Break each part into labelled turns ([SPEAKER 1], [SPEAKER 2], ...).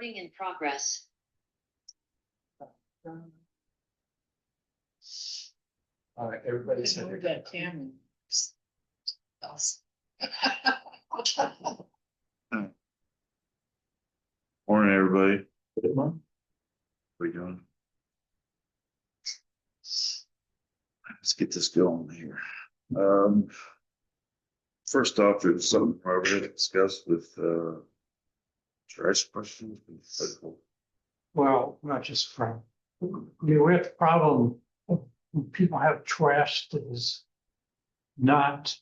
[SPEAKER 1] Recording in progress.
[SPEAKER 2] All right, everybody said
[SPEAKER 3] Heard that Tammy.
[SPEAKER 4] Morning, everybody.
[SPEAKER 2] it.
[SPEAKER 4] What are we doing? Let's get this going here. First off, there's something I already discussed with trash questions.
[SPEAKER 2] Well, not just from, we have a problem when people have trash that is not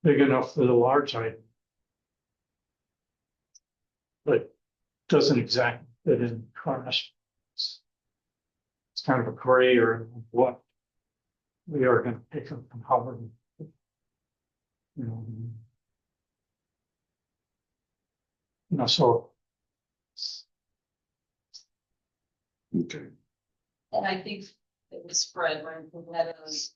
[SPEAKER 2] big enough for the large item. But doesn't exactly fit in trash. It's kind of a gray area of what we are going to pick up and how we're going to, so.
[SPEAKER 4] Okay.
[SPEAKER 5] And I think it was Fred, right, who had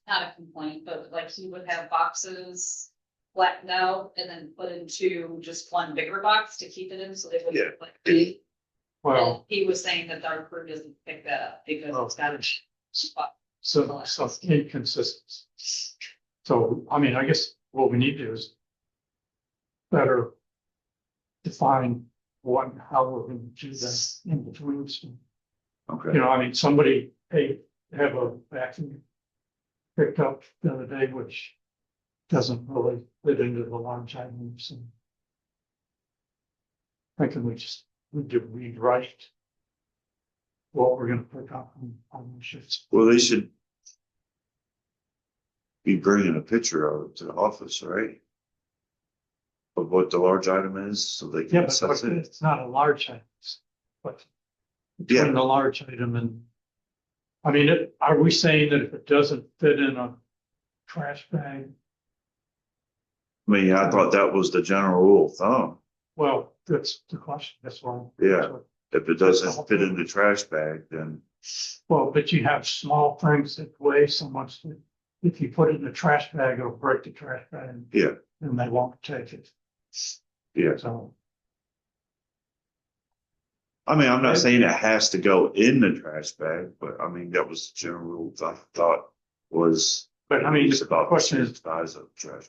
[SPEAKER 5] not a complaint, but like he would have boxes flattened out and then put into just one bigger box to keep it in, so they wouldn't like big.
[SPEAKER 2] Well,
[SPEAKER 5] And he was saying that our crew doesn't pick that up because it's got a spot.
[SPEAKER 2] so inconsistency. So, I mean, I guess what we need to do is better define what and how we're going to do that in between.
[SPEAKER 4] Okay.
[SPEAKER 2] I mean, somebody have a vacuum picked up the other day, which doesn't really fit into the large items. And thinking we need to rewrite what we're going to pick up on the shifts.
[SPEAKER 4] Well, they should be bringing a picture of it to the office, right? Of what the large item is, so they can
[SPEAKER 2] Yeah, but
[SPEAKER 4] assess it.
[SPEAKER 2] it's not a large item, but
[SPEAKER 4] Yeah.
[SPEAKER 2] between the large item and, I mean, are we saying that if it doesn't fit in a trash bag?
[SPEAKER 4] I mean, I thought that was the general rule of thumb.
[SPEAKER 2] Well, that's the question. That's why.
[SPEAKER 4] Yeah. If it doesn't fit in the trash bag, then
[SPEAKER 2] Well, but you have small things that weigh so much that if you put it in a trash bag, it'll break the trash bag.
[SPEAKER 4] yeah,
[SPEAKER 2] And they won't take it.
[SPEAKER 4] yeah.
[SPEAKER 2] So,
[SPEAKER 4] I mean, I'm not saying it has to go in the trash bag, but I mean, that was the general rule I thought was.
[SPEAKER 2] but I mean,
[SPEAKER 4] it's
[SPEAKER 2] the
[SPEAKER 4] about
[SPEAKER 2] question
[SPEAKER 4] the
[SPEAKER 2] is,
[SPEAKER 4] size of trash.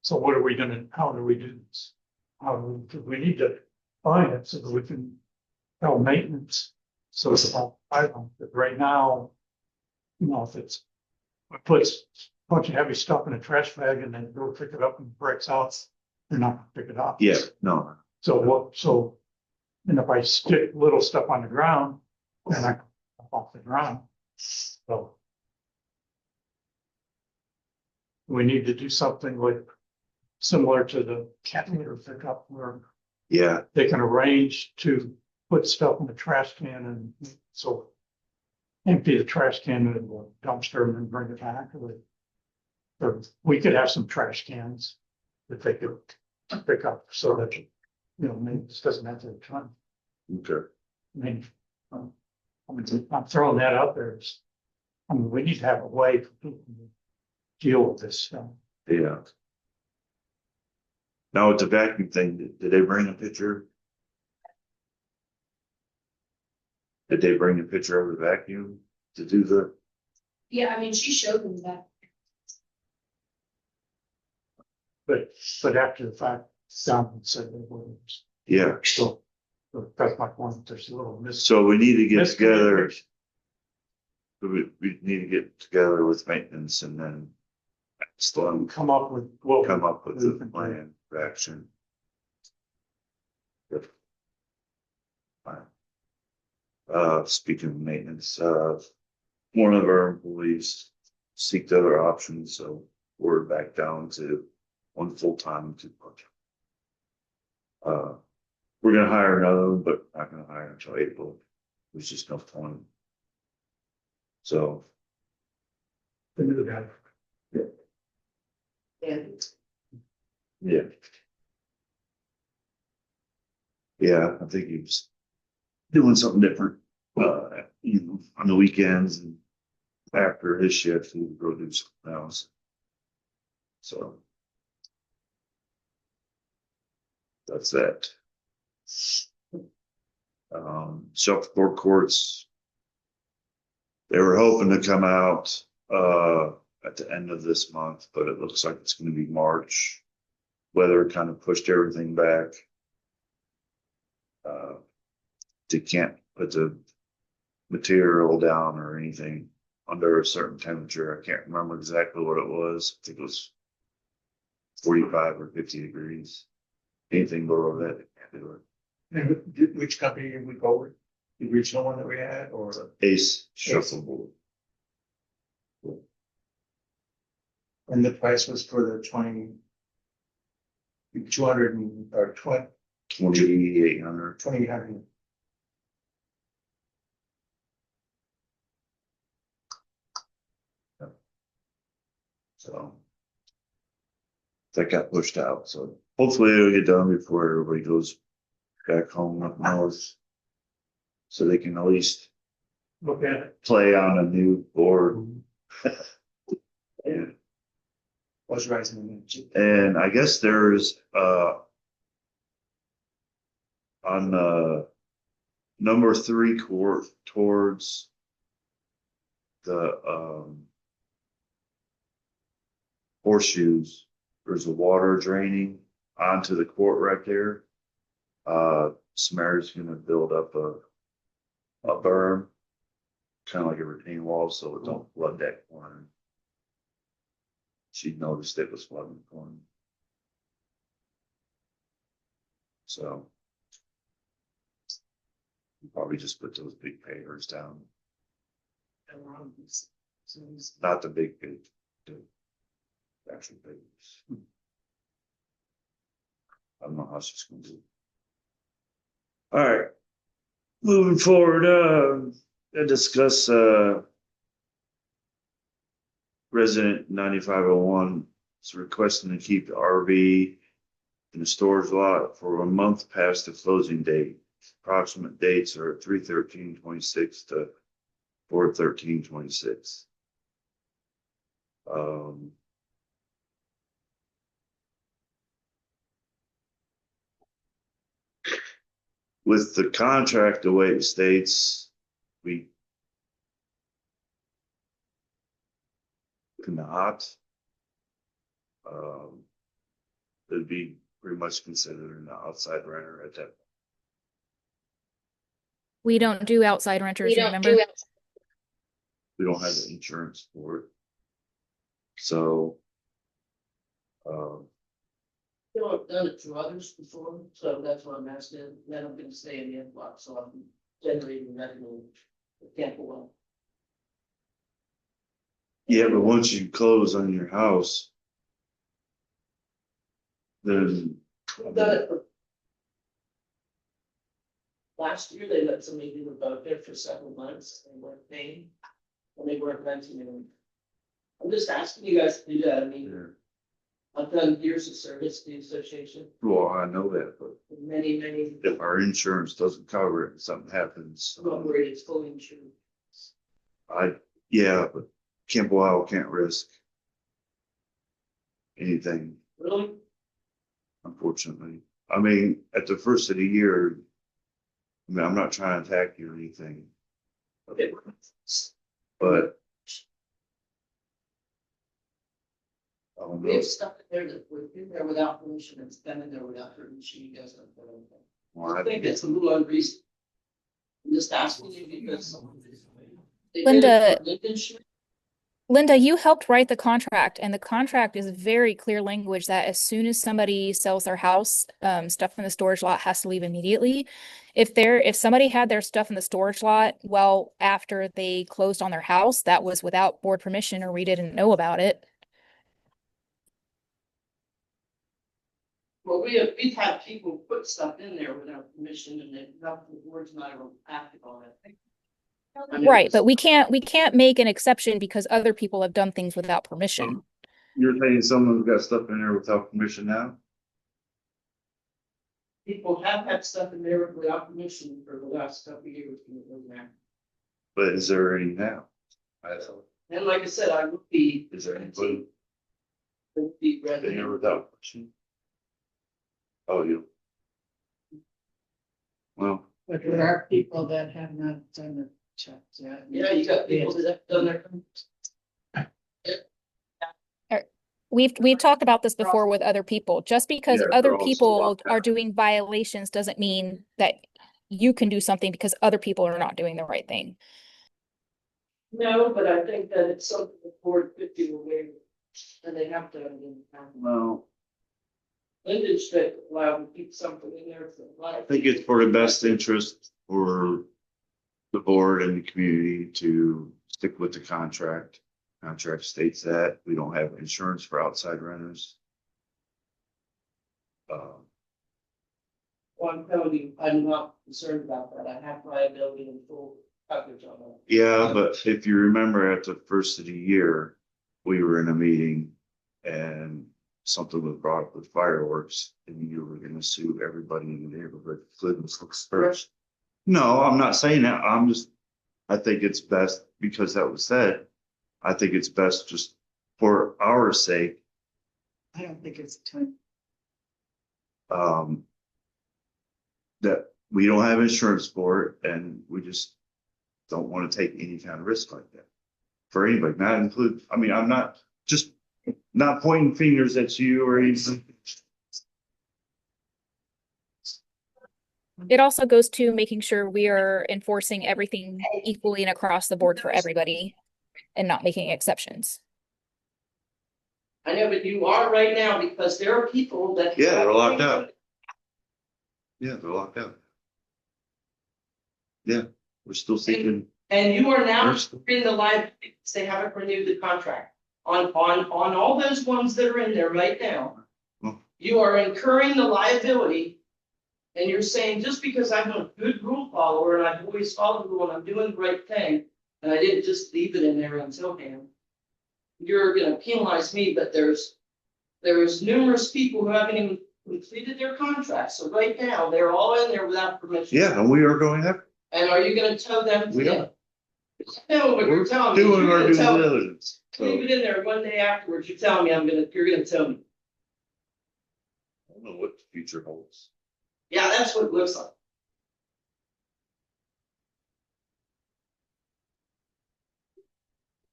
[SPEAKER 2] so what are we gonna, how do we do this? We need to find it so that we can tell maintenance. So it's all, I don't, but right now, if it puts a bunch of heavy stuff in a trash bag and then go pick it up and it breaks out, they're not gonna pick it up.
[SPEAKER 4] Yeah, no,
[SPEAKER 2] And if I stick little stuff on the ground, then I come off the ground. So we need to do something like similar to the cat litter pickup where
[SPEAKER 4] yeah,
[SPEAKER 2] they can arrange to put stuff in the trash can and so empty the trash can in the dumpster and then bring it back. Or we could have some trash cans that they could pick up so that, maybe this doesn't have to be ton.
[SPEAKER 4] okay.
[SPEAKER 2] I mean, I'm throwing that out there. We need to have a way for people to deal with this stuff.
[SPEAKER 4] Yeah. Now with the vacuum thing, did they bring a picture? Did they bring a picture of the vacuum to do the?
[SPEAKER 5] Yeah, I mean, she showed them that.
[SPEAKER 2] But after the fact, Don said they were.
[SPEAKER 4] Yeah,
[SPEAKER 2] So that's my point. There's a little
[SPEAKER 4] so we need to get together.
[SPEAKER 2] miscommunication.
[SPEAKER 4] We need to get together with maintenance and then still
[SPEAKER 2] Come up with what
[SPEAKER 4] come up with
[SPEAKER 2] we
[SPEAKER 4] a
[SPEAKER 2] can do.
[SPEAKER 4] plan of action. Yep. Fine. Speaking of maintenance, one of our employees seeked other options, so we're back down to one full-time, 2 part-time. We're gonna hire another one, but not gonna hire until April. There's just no point. So,
[SPEAKER 2] The new guy.
[SPEAKER 4] yeah. Yeah, I think he was doing something different, on the weekends and after his shift, he would go do something else. So. That's that. Shuffleboard courts. They were hoping to come out, at the end of this month, but it looks like it's gonna be March. Weather kind of pushed everything back. They can't put the material down or anything under a certain temperature. I can't remember exactly what it was. I think it was 45 or 50 degrees. Anything below that, they can't do it.
[SPEAKER 2] And which company did we go with? The original one that we had, or?
[SPEAKER 4] Ace Shuffleboard.
[SPEAKER 2] And the price was for the 200 or
[SPEAKER 4] 2,800.
[SPEAKER 2] 2,800.
[SPEAKER 4] So that got pushed out. So hopefully it'll get done before everybody goes back home up north. So they can at least
[SPEAKER 2] Look at it.
[SPEAKER 4] play on a new board. Yeah.
[SPEAKER 2] Was rising.
[SPEAKER 4] And I guess there's on number 3 court towards the horseshoes, there's a water draining onto the court right there. Samara's gonna build up a berm, kind of like a retaining wall, so it don't flood that corner. She noticed it was flooding the corner. So probably just put those big pavers down. Not the big, the actual pavers. I don't know how she's gonna do. All right, moving forward, I discuss resident 9501 is requesting to keep the RV in the storage lot for a month past the closing date. Approximate dates are 3/13/26 to 4/13/26. With the contract, the way it states, we cannot. It'd be pretty much considered an outside renter at that.
[SPEAKER 1] We don't do outside renters, remember?
[SPEAKER 4] We don't have the insurance for it. So.
[SPEAKER 3] You know, I've done it to others before, so that's what I'm asking. Then I'm gonna stay in the block, so I'm generating revenue. Camp-A-Wyle.
[SPEAKER 4] Yeah, but once you close on your house, then.
[SPEAKER 3] I've done it for. Last year, they let somebody do about there for several months, they weren't paying, and they weren't renting it. I'm just asking you guys to do that, I mean,
[SPEAKER 4] Yeah.
[SPEAKER 3] I've done years of service to the association,
[SPEAKER 4] Well, I know that, but
[SPEAKER 3] many,
[SPEAKER 4] if our insurance doesn't cover it and something happens,
[SPEAKER 3] I'm not worried, it's fully insured.
[SPEAKER 4] yeah, but Camp-A-Wyle can't risk anything,
[SPEAKER 3] Really?
[SPEAKER 4] unfortunately. I mean, at the first of the year, I mean, I'm not trying to attack you or anything,
[SPEAKER 3] Okay.
[SPEAKER 4] but. I don't
[SPEAKER 3] We
[SPEAKER 4] know.
[SPEAKER 3] have stuff in there that we're in there without permission, it's been in there without permission, you guys don't put anything.
[SPEAKER 4] Well,
[SPEAKER 3] I think that's a little unreasonable. I'm just asking you because. they did
[SPEAKER 1] Linda-
[SPEAKER 3] it for Lincoln Street.
[SPEAKER 1] Linda, you helped write the contract, and the contract is very clear language that as soon as somebody sells their house, stuff in the storage lot has to leave immediately. If somebody had their stuff in the storage lot well after they closed on their house, that was without board permission or we didn't know about it.
[SPEAKER 3] Well, we've had people put stuff in there without permission and then the board's not ever active on it. I mean,
[SPEAKER 1] Right, but we can't make an exception because other people have done things without permission.
[SPEAKER 4] You're saying someone's got stuff in there without permission now?
[SPEAKER 3] People have had stuff in there without permission for the last couple of years. When it was there.
[SPEAKER 4] But is there any now? I don't.
[SPEAKER 3] And like I said, I would be.
[SPEAKER 4] Is there anybody
[SPEAKER 3] Would be
[SPEAKER 4] in there
[SPEAKER 3] ready.
[SPEAKER 4] without permission? Oh, you. Well,
[SPEAKER 6] But there are people that have not done the check yet.
[SPEAKER 3] Yeah, you got people that have done their.
[SPEAKER 1] We've talked about this before with other people. Just because
[SPEAKER 4] Yeah,
[SPEAKER 1] other
[SPEAKER 4] they're also
[SPEAKER 1] people
[SPEAKER 4] locked
[SPEAKER 1] are
[SPEAKER 4] out.
[SPEAKER 1] doing violations doesn't mean that you can do something because other people are not doing the right thing.
[SPEAKER 3] No, but I think that it's something the board could do away with, and they have done it in the past.
[SPEAKER 4] Well,
[SPEAKER 3] Linden should allow them to keep something in there for life.
[SPEAKER 4] I think it's for the best interest for the board and the community to stick with the contract. Contract states that we don't have insurance for outside renters.
[SPEAKER 3] Well, I'm telling you, I'm not concerned about that. I have liability and full coverage on that.
[SPEAKER 4] Yeah, but if you remember at the first of the year, we were in a meeting and something was brought up with fireworks and you were gonna sue everybody in the neighborhood, including first. No, I'm not saying that. I think it's best because that was said. I think it's best just for our sake,
[SPEAKER 6] I don't think it's time.
[SPEAKER 4] that we don't have insurance for it and we just don't want to take any kind of risk like that. For anybody, not include, I mean, I'm not just not pointing fingers at you or anything.
[SPEAKER 1] It also goes to making sure we are enforcing everything equally and across the board for everybody and not making exceptions.
[SPEAKER 3] I know, but you are right now because there are people that.
[SPEAKER 4] Yeah, they're locked out. Yeah, they're locked out. Yeah, we're still seeking.
[SPEAKER 3] And you are now
[SPEAKER 4] First.
[SPEAKER 3] in the liability because they haven't renewed the contract. On all those ones that are in there right now,
[SPEAKER 4] Well.
[SPEAKER 3] you are incurring the liability. And you're saying, just because I'm a good rule follower and I've always followed the rule and I'm doing the right thing, and I didn't just leave it in there until him, you're gonna penalize me, but there's numerous people who haven't even completed their contract. So right now, they're all in there without permission.
[SPEAKER 4] Yeah, and we are going after.
[SPEAKER 3] And are you gonna tow them
[SPEAKER 4] We
[SPEAKER 3] today?
[SPEAKER 4] are.
[SPEAKER 3] No, but
[SPEAKER 4] We're
[SPEAKER 3] you're telling me.
[SPEAKER 4] doing
[SPEAKER 3] you're
[SPEAKER 4] our
[SPEAKER 3] gonna
[SPEAKER 4] due
[SPEAKER 3] tell me.
[SPEAKER 4] diligence.
[SPEAKER 3] Leave
[SPEAKER 4] So
[SPEAKER 3] it in there one day afterwards. You're telling me you're gonna tell me.
[SPEAKER 4] I don't know what the future holds.
[SPEAKER 3] Yeah, that's what it looks like.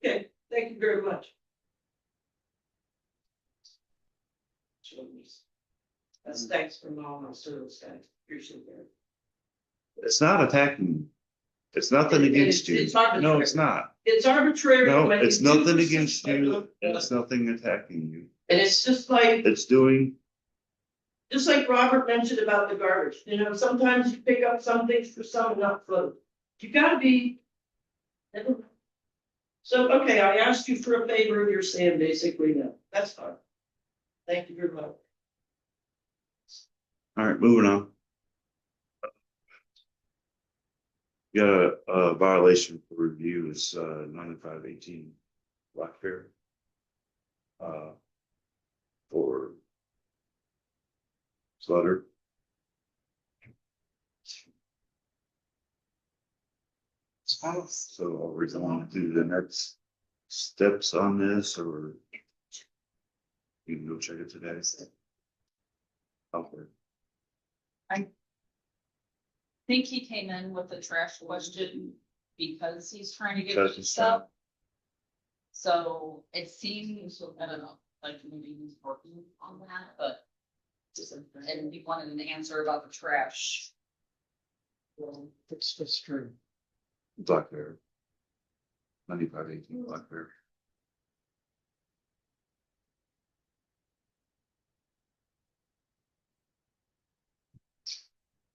[SPEAKER 3] Okay, thank you very much. That's thanks from all my service guys. Appreciate that.
[SPEAKER 4] It's not attacking you. It's nothing against you.
[SPEAKER 3] It's arbitrary.
[SPEAKER 4] No, it's not.
[SPEAKER 3] It's arbitrary.
[SPEAKER 4] No,
[SPEAKER 3] when
[SPEAKER 4] it's
[SPEAKER 3] you do
[SPEAKER 4] nothing
[SPEAKER 3] this,
[SPEAKER 4] against
[SPEAKER 3] like,
[SPEAKER 4] you. It's nothing attacking you.
[SPEAKER 3] And it's just like Robert mentioned about the garbage, sometimes you pick up some things for some and not for others. You gotta be. So, okay, I asked you for a favor, you're saying basically no, that's fine. Thank you very much.
[SPEAKER 4] All right, moving on. Got a violation for review is 9518 Black Bear. For clutter. So are we going to do the next steps on this or you can go check it today? Okay.
[SPEAKER 5] I think he came in with the trash question because he's trying to get rid of stuff. So it seems, I don't know, like maybe he's working on that, but and he wanted an answer about the trash.
[SPEAKER 6] Well, it's just true.
[SPEAKER 4] Black Bear. 9518 Black Bear.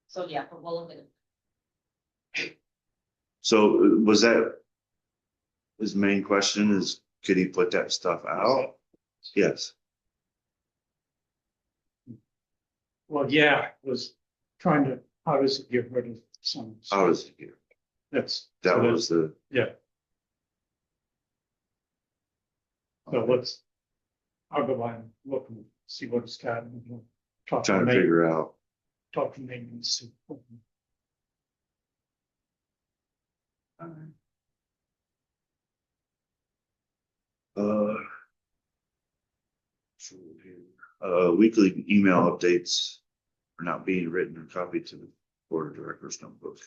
[SPEAKER 5] So yeah, but we'll look at it.
[SPEAKER 4] So was that his main question is, could he put that stuff out? Yes.
[SPEAKER 2] Well, yeah, was trying to, how does it get rid of some?
[SPEAKER 4] How does it get?
[SPEAKER 2] That
[SPEAKER 4] That was the.
[SPEAKER 2] Yeah. So let's, I'll go by and look and see what it's got. And we'll talk
[SPEAKER 4] Trying to
[SPEAKER 2] Nate,
[SPEAKER 4] figure out.
[SPEAKER 2] talk to Nate and see.
[SPEAKER 4] Weekly email updates are not being written or copied to the board of directors notebook.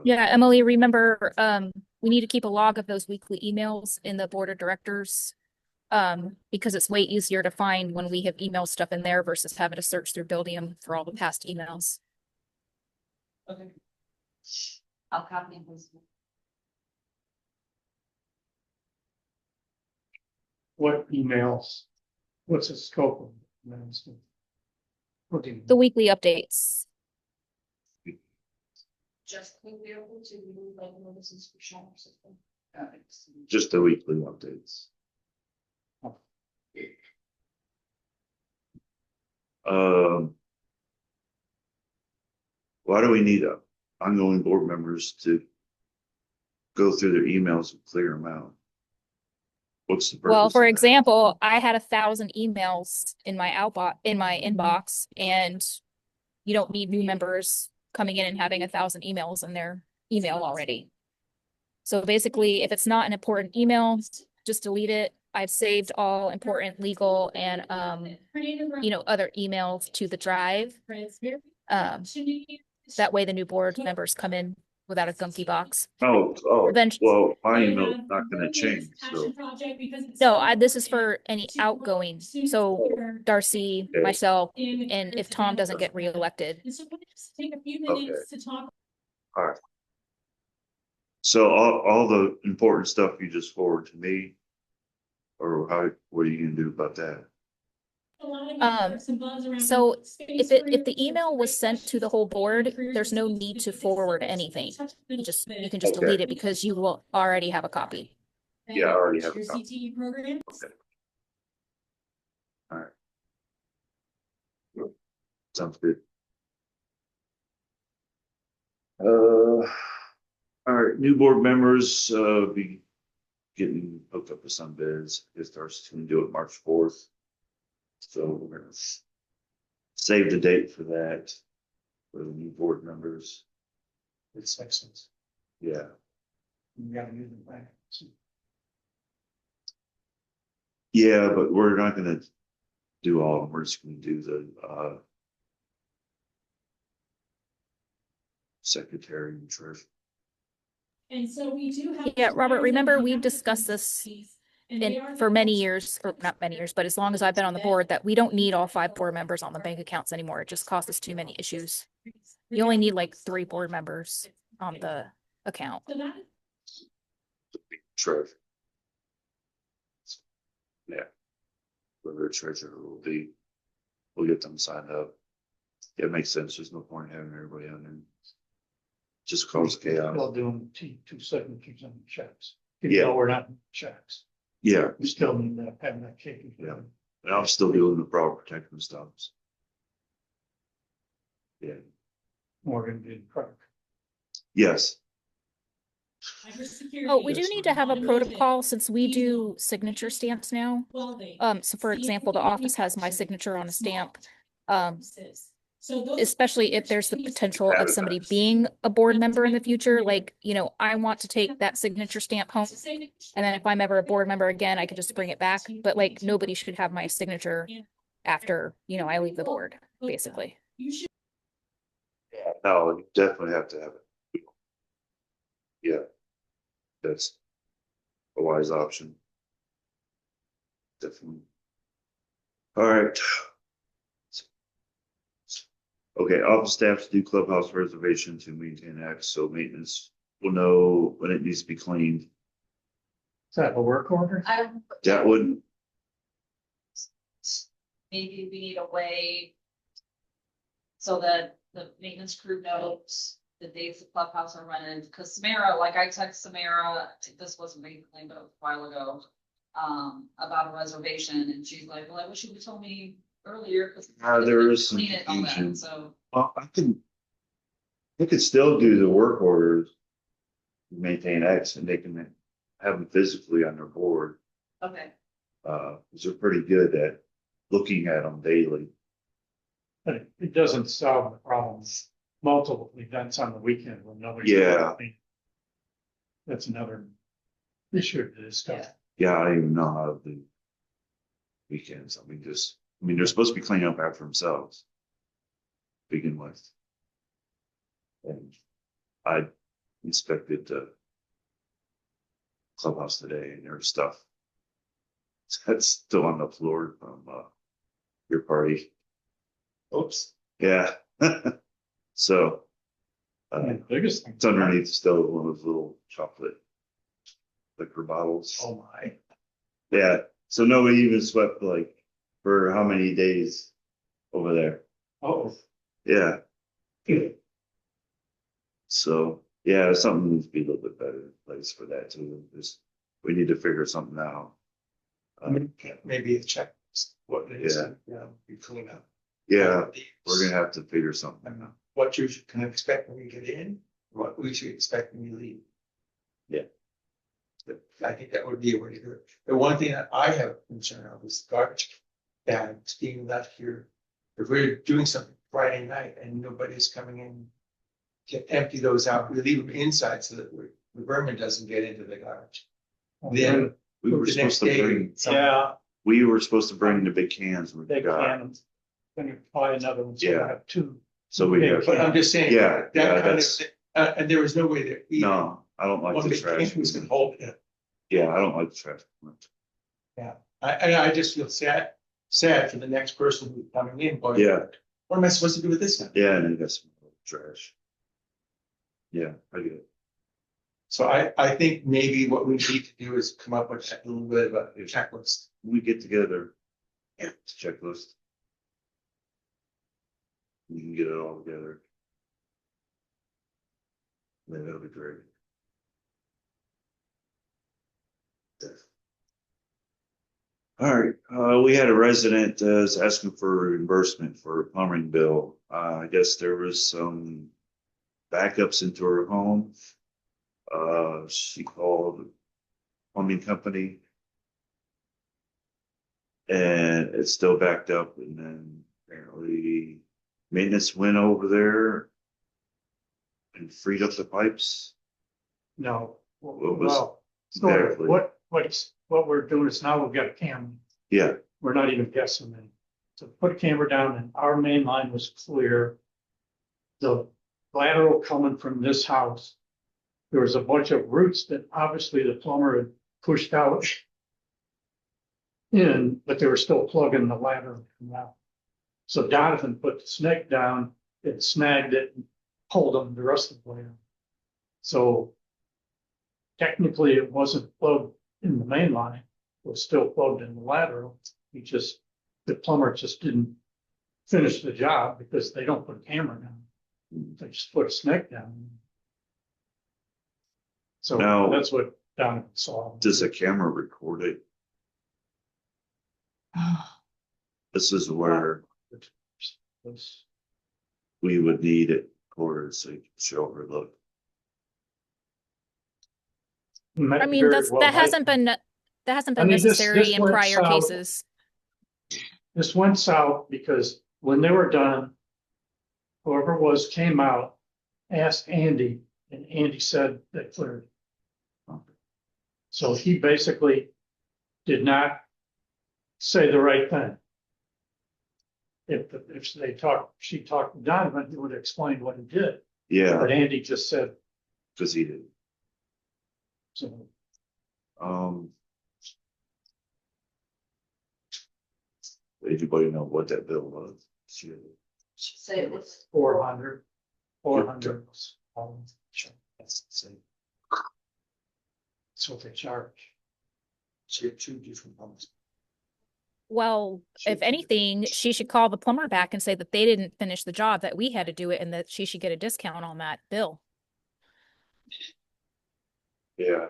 [SPEAKER 1] Yeah, Emily, remember, we need to keep a log of those weekly emails in the board of directors. Because it's way easier to find when we have email stuff in there versus having to search through Buildium for all the past emails.
[SPEAKER 5] Okay. I'll copy his.
[SPEAKER 2] What emails? What's the scope of emails? What do you?
[SPEAKER 1] The weekly updates.
[SPEAKER 5] Just be able to remove like notices for shop or something.
[SPEAKER 4] Just the weekly updates. Why do we need ongoing board members to go through their emails and clear them out? What's the purpose?
[SPEAKER 1] Well, for
[SPEAKER 4] of that?
[SPEAKER 1] example, I had 1,000 emails in my inbox, and you don't need new members coming in and having 1,000 emails in their email already. So basically, if it's not an important email, just delete it. I've saved all important legal and other emails to the drive. That way the new board members come in without a gunky box.
[SPEAKER 4] Oh,
[SPEAKER 1] Revenge-
[SPEAKER 4] well, my email's not gonna change, so.
[SPEAKER 1] No, this is for any outgoing. So Darcy,
[SPEAKER 4] Okay.
[SPEAKER 1] myself, and if Tom doesn't get reelected.
[SPEAKER 4] Okay. All right. So all the important stuff you just forward to me, or what are you gonna do about that?
[SPEAKER 1] So if the email was sent to the whole board, there's no need to forward anything. You can just
[SPEAKER 4] Okay.
[SPEAKER 1] delete it because you will already have a copy.
[SPEAKER 4] Yeah, I already have a copy. Okay. All right. Sounds good. All right, new board members, be getting hooked up with some bids. I guess Darcy's gonna do it March 4th. So we're gonna save the date for that, for the new board members.
[SPEAKER 2] It's excellent.
[SPEAKER 4] Yeah,
[SPEAKER 2] You gotta use it back.
[SPEAKER 4] yeah, but we're not gonna do all of them. We're just gonna do the secretary and treasurer.
[SPEAKER 7] And so we do have.
[SPEAKER 1] Yeah, Robert, remember we've discussed this for many years, or not many years, but as long as I've been on the board, that we don't need all 5 board members on the bank accounts anymore. It just causes too many issues. You only need like 3 board members on the account.
[SPEAKER 7] So that
[SPEAKER 4] Treasurer. Yeah. Whoever treasurer will be, we'll get them signed up. Yeah, it makes sense. There's no point in having everybody on there. Just cause chaos.
[SPEAKER 2] Still doing two signatures on the checks.
[SPEAKER 4] Yeah.
[SPEAKER 2] Even though we're not in checks,
[SPEAKER 4] Yeah,
[SPEAKER 2] we still need to have that cake.
[SPEAKER 4] Yeah. and I'm still doing the fraud protection stuff. Yeah,
[SPEAKER 2] Morgan did correct.
[SPEAKER 4] yes,
[SPEAKER 1] Oh, we do need to have a protocol since we do signature stamps now. So for example, the office has my signature on a stamp. Especially if there's the potential of somebody being a board member in the future, like, I want to take that signature stamp home. And then if I'm ever a board member again, I could just bring it back. But like, nobody should have my signature after, I leave the board, basically.
[SPEAKER 4] yeah, no, you definitely have to have it. Yeah, that's a wise option. Definitely. All right. Okay, office staff to do clubhouse reservation to maintain X, so maintenance will know when it needs to be cleaned.
[SPEAKER 2] Is that a work order?
[SPEAKER 4] That would,
[SPEAKER 5] Maybe we need a way so that the maintenance crew knows the days the clubhouse are running, because Samara, like I text Samara, this wasn't recently, but a while ago, about a reservation, and she's like, well, I wish you would told me earlier.
[SPEAKER 4] there is some
[SPEAKER 5] Clean it and all that,
[SPEAKER 4] confusion.
[SPEAKER 5] so.
[SPEAKER 4] Well, they could still do the work orders, maintain X, and they can have them physically on their board.
[SPEAKER 5] Okay.
[SPEAKER 4] Because they're pretty good at looking at them daily.
[SPEAKER 2] But it doesn't solve the problems. Multiple events on the weekend when nobody's.
[SPEAKER 4] Yeah.
[SPEAKER 2] That's another issue to discuss.
[SPEAKER 4] Yeah, I don't even know how to do weekends. They're supposed to be cleaning up after themselves. begin with. And I inspected the clubhouse today and there's stuff that's still on the floor from your party.
[SPEAKER 2] Oops.
[SPEAKER 4] Yeah. So
[SPEAKER 2] The biggest thing.
[SPEAKER 4] it's underneath still one of those little chocolate liquor bottles.
[SPEAKER 2] Oh, my.
[SPEAKER 4] Yeah. So nobody even swept like for how many days over there?
[SPEAKER 2] Oh.
[SPEAKER 4] Yeah. So yeah, something needs to be a little bit better in place for that too. Just we need to figure something out.
[SPEAKER 2] Maybe a checklist, what it is,
[SPEAKER 4] Yeah.
[SPEAKER 2] be clean up.
[SPEAKER 4] Yeah, we're gonna have to figure something out.
[SPEAKER 2] What you can expect when you get in, what we should expect when you leave.
[SPEAKER 4] Yeah.
[SPEAKER 2] I think that would be a way to do it. The one thing that I have concern of is garbage bags being left here. If we're doing something Friday night and nobody's coming in to empty those out, we leave them inside so that the vermin doesn't get into the garbage. Then
[SPEAKER 4] We were
[SPEAKER 2] the next
[SPEAKER 4] supposed to
[SPEAKER 2] day,
[SPEAKER 4] bring,
[SPEAKER 2] yeah,
[SPEAKER 4] we were supposed to bring the big cans. We
[SPEAKER 2] they
[SPEAKER 4] forgot.
[SPEAKER 2] can. Then you buy another one, so you
[SPEAKER 4] Yeah.
[SPEAKER 2] have two.
[SPEAKER 4] So we have,
[SPEAKER 2] But I'm just saying.
[SPEAKER 4] Yeah,
[SPEAKER 2] that kind of
[SPEAKER 4] that's-
[SPEAKER 2] and there was no way that. even
[SPEAKER 4] no, I don't like
[SPEAKER 2] One
[SPEAKER 4] the
[SPEAKER 2] big
[SPEAKER 4] trash.
[SPEAKER 2] can was gonna hold it.
[SPEAKER 4] Yeah, I don't like the trash.
[SPEAKER 2] I just feel sad for the next person who's coming in, going.
[SPEAKER 4] Yeah.
[SPEAKER 2] What am I supposed to do with this now?
[SPEAKER 4] Yeah, and then you got some trash. Yeah, I get it.
[SPEAKER 2] So I think maybe what we need to do is come up with a little bit of a checklist.
[SPEAKER 4] We get together.
[SPEAKER 2] Yeah.
[SPEAKER 4] It's a checklist. We can get it all together. Then that'll be great. Yeah. All right, we had a resident is asking for reimbursement for a plumbing bill. I guess there was some backups into her home. She called the plumbing company. And it's still backed up, and then apparently maintenance went over there and freed up the pipes.
[SPEAKER 2] No,
[SPEAKER 4] What was
[SPEAKER 2] well, sort of.
[SPEAKER 4] exactly?
[SPEAKER 2] What we're doing is now we've got a camera.
[SPEAKER 4] Yeah,
[SPEAKER 2] We're not even guessing then. So put a camera down and our main line was clear. The lateral coming from this house, there was a bunch of roots that obviously the plumber had pushed out in, but they were still plugging the lateral out. So Donovan put the snake down, it snagged it and pulled them the rest of the way out. So technically it wasn't plugged in the main line, it was still plugged in the lateral. The plumber just didn't finish the job because they don't put a camera down. They just put a snake down. So
[SPEAKER 4] Now-
[SPEAKER 2] that's what Donovan saw.
[SPEAKER 4] does the camera record it? This is where we would need it recorded so you can show her, look.
[SPEAKER 1] I mean, that hasn't been
[SPEAKER 2] I mean, this
[SPEAKER 1] necessary in
[SPEAKER 2] went
[SPEAKER 1] prior
[SPEAKER 2] south.
[SPEAKER 1] cases.
[SPEAKER 2] This went south because when they were done, whoever came out, asked Andy, and Andy said they cleared. So he basically did not say the right thing. If she talked to Donovan, he would have explained what he did,
[SPEAKER 4] Yeah,
[SPEAKER 2] but Andy just said,
[SPEAKER 4] because he did.
[SPEAKER 2] so.
[SPEAKER 4] Anybody know what that bill was?
[SPEAKER 5] She said it was
[SPEAKER 2] 400.
[SPEAKER 4] That's the same.
[SPEAKER 2] That's what they charge. So you have two different ones.
[SPEAKER 1] Well, if anything, she should call the plumber back and say that they didn't finish the job, that we had to do it, and that she should get a discount on that bill.
[SPEAKER 4] Yeah.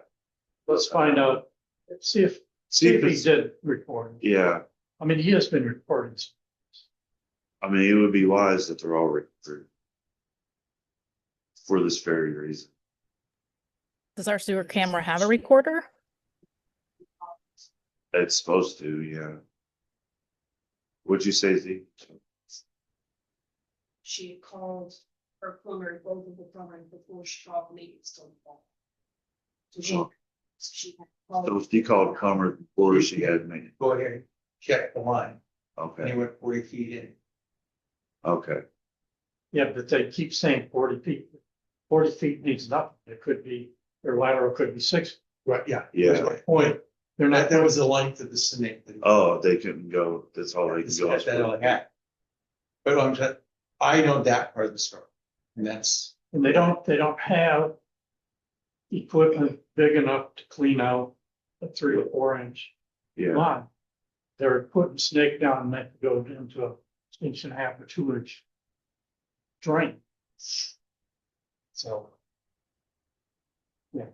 [SPEAKER 2] Let's find out, see if he
[SPEAKER 4] it's-
[SPEAKER 2] did report.
[SPEAKER 4] Yeah,
[SPEAKER 2] I mean, he has been reporting.
[SPEAKER 4] I mean, it would be wise that they're all recorded for this very reason.
[SPEAKER 1] Does our sewer camera have a recorder?
[SPEAKER 4] It's supposed to, yeah. What'd you say, Z?
[SPEAKER 7] She called her plumber, both of the plumbers before she called me, it's still.
[SPEAKER 4] So
[SPEAKER 7] She had
[SPEAKER 4] so
[SPEAKER 7] called.
[SPEAKER 4] she called plumber before she had me.
[SPEAKER 2] Go ahead, and check the line, and he
[SPEAKER 4] Okay,
[SPEAKER 2] went 40 feet in.
[SPEAKER 4] okay.
[SPEAKER 2] Yeah, but they keep saying 40 feet. 40 feet means nothing. It could be, their lateral could be 6.
[SPEAKER 8] Right, yeah.
[SPEAKER 4] Yeah.
[SPEAKER 8] That's my point.
[SPEAKER 2] They're not,
[SPEAKER 8] That was the length of the snake.
[SPEAKER 4] Oh, they couldn't go, that's all they can go.
[SPEAKER 8] That's all I had. But I'm just, I know that part of the story. And that's,
[SPEAKER 2] and they don't have equipment big enough to clean out a 3 or 4 inch
[SPEAKER 4] Yeah,
[SPEAKER 2] line. They're putting snake down and that goes into a 1.5 or 2 inch drain. So. Yeah,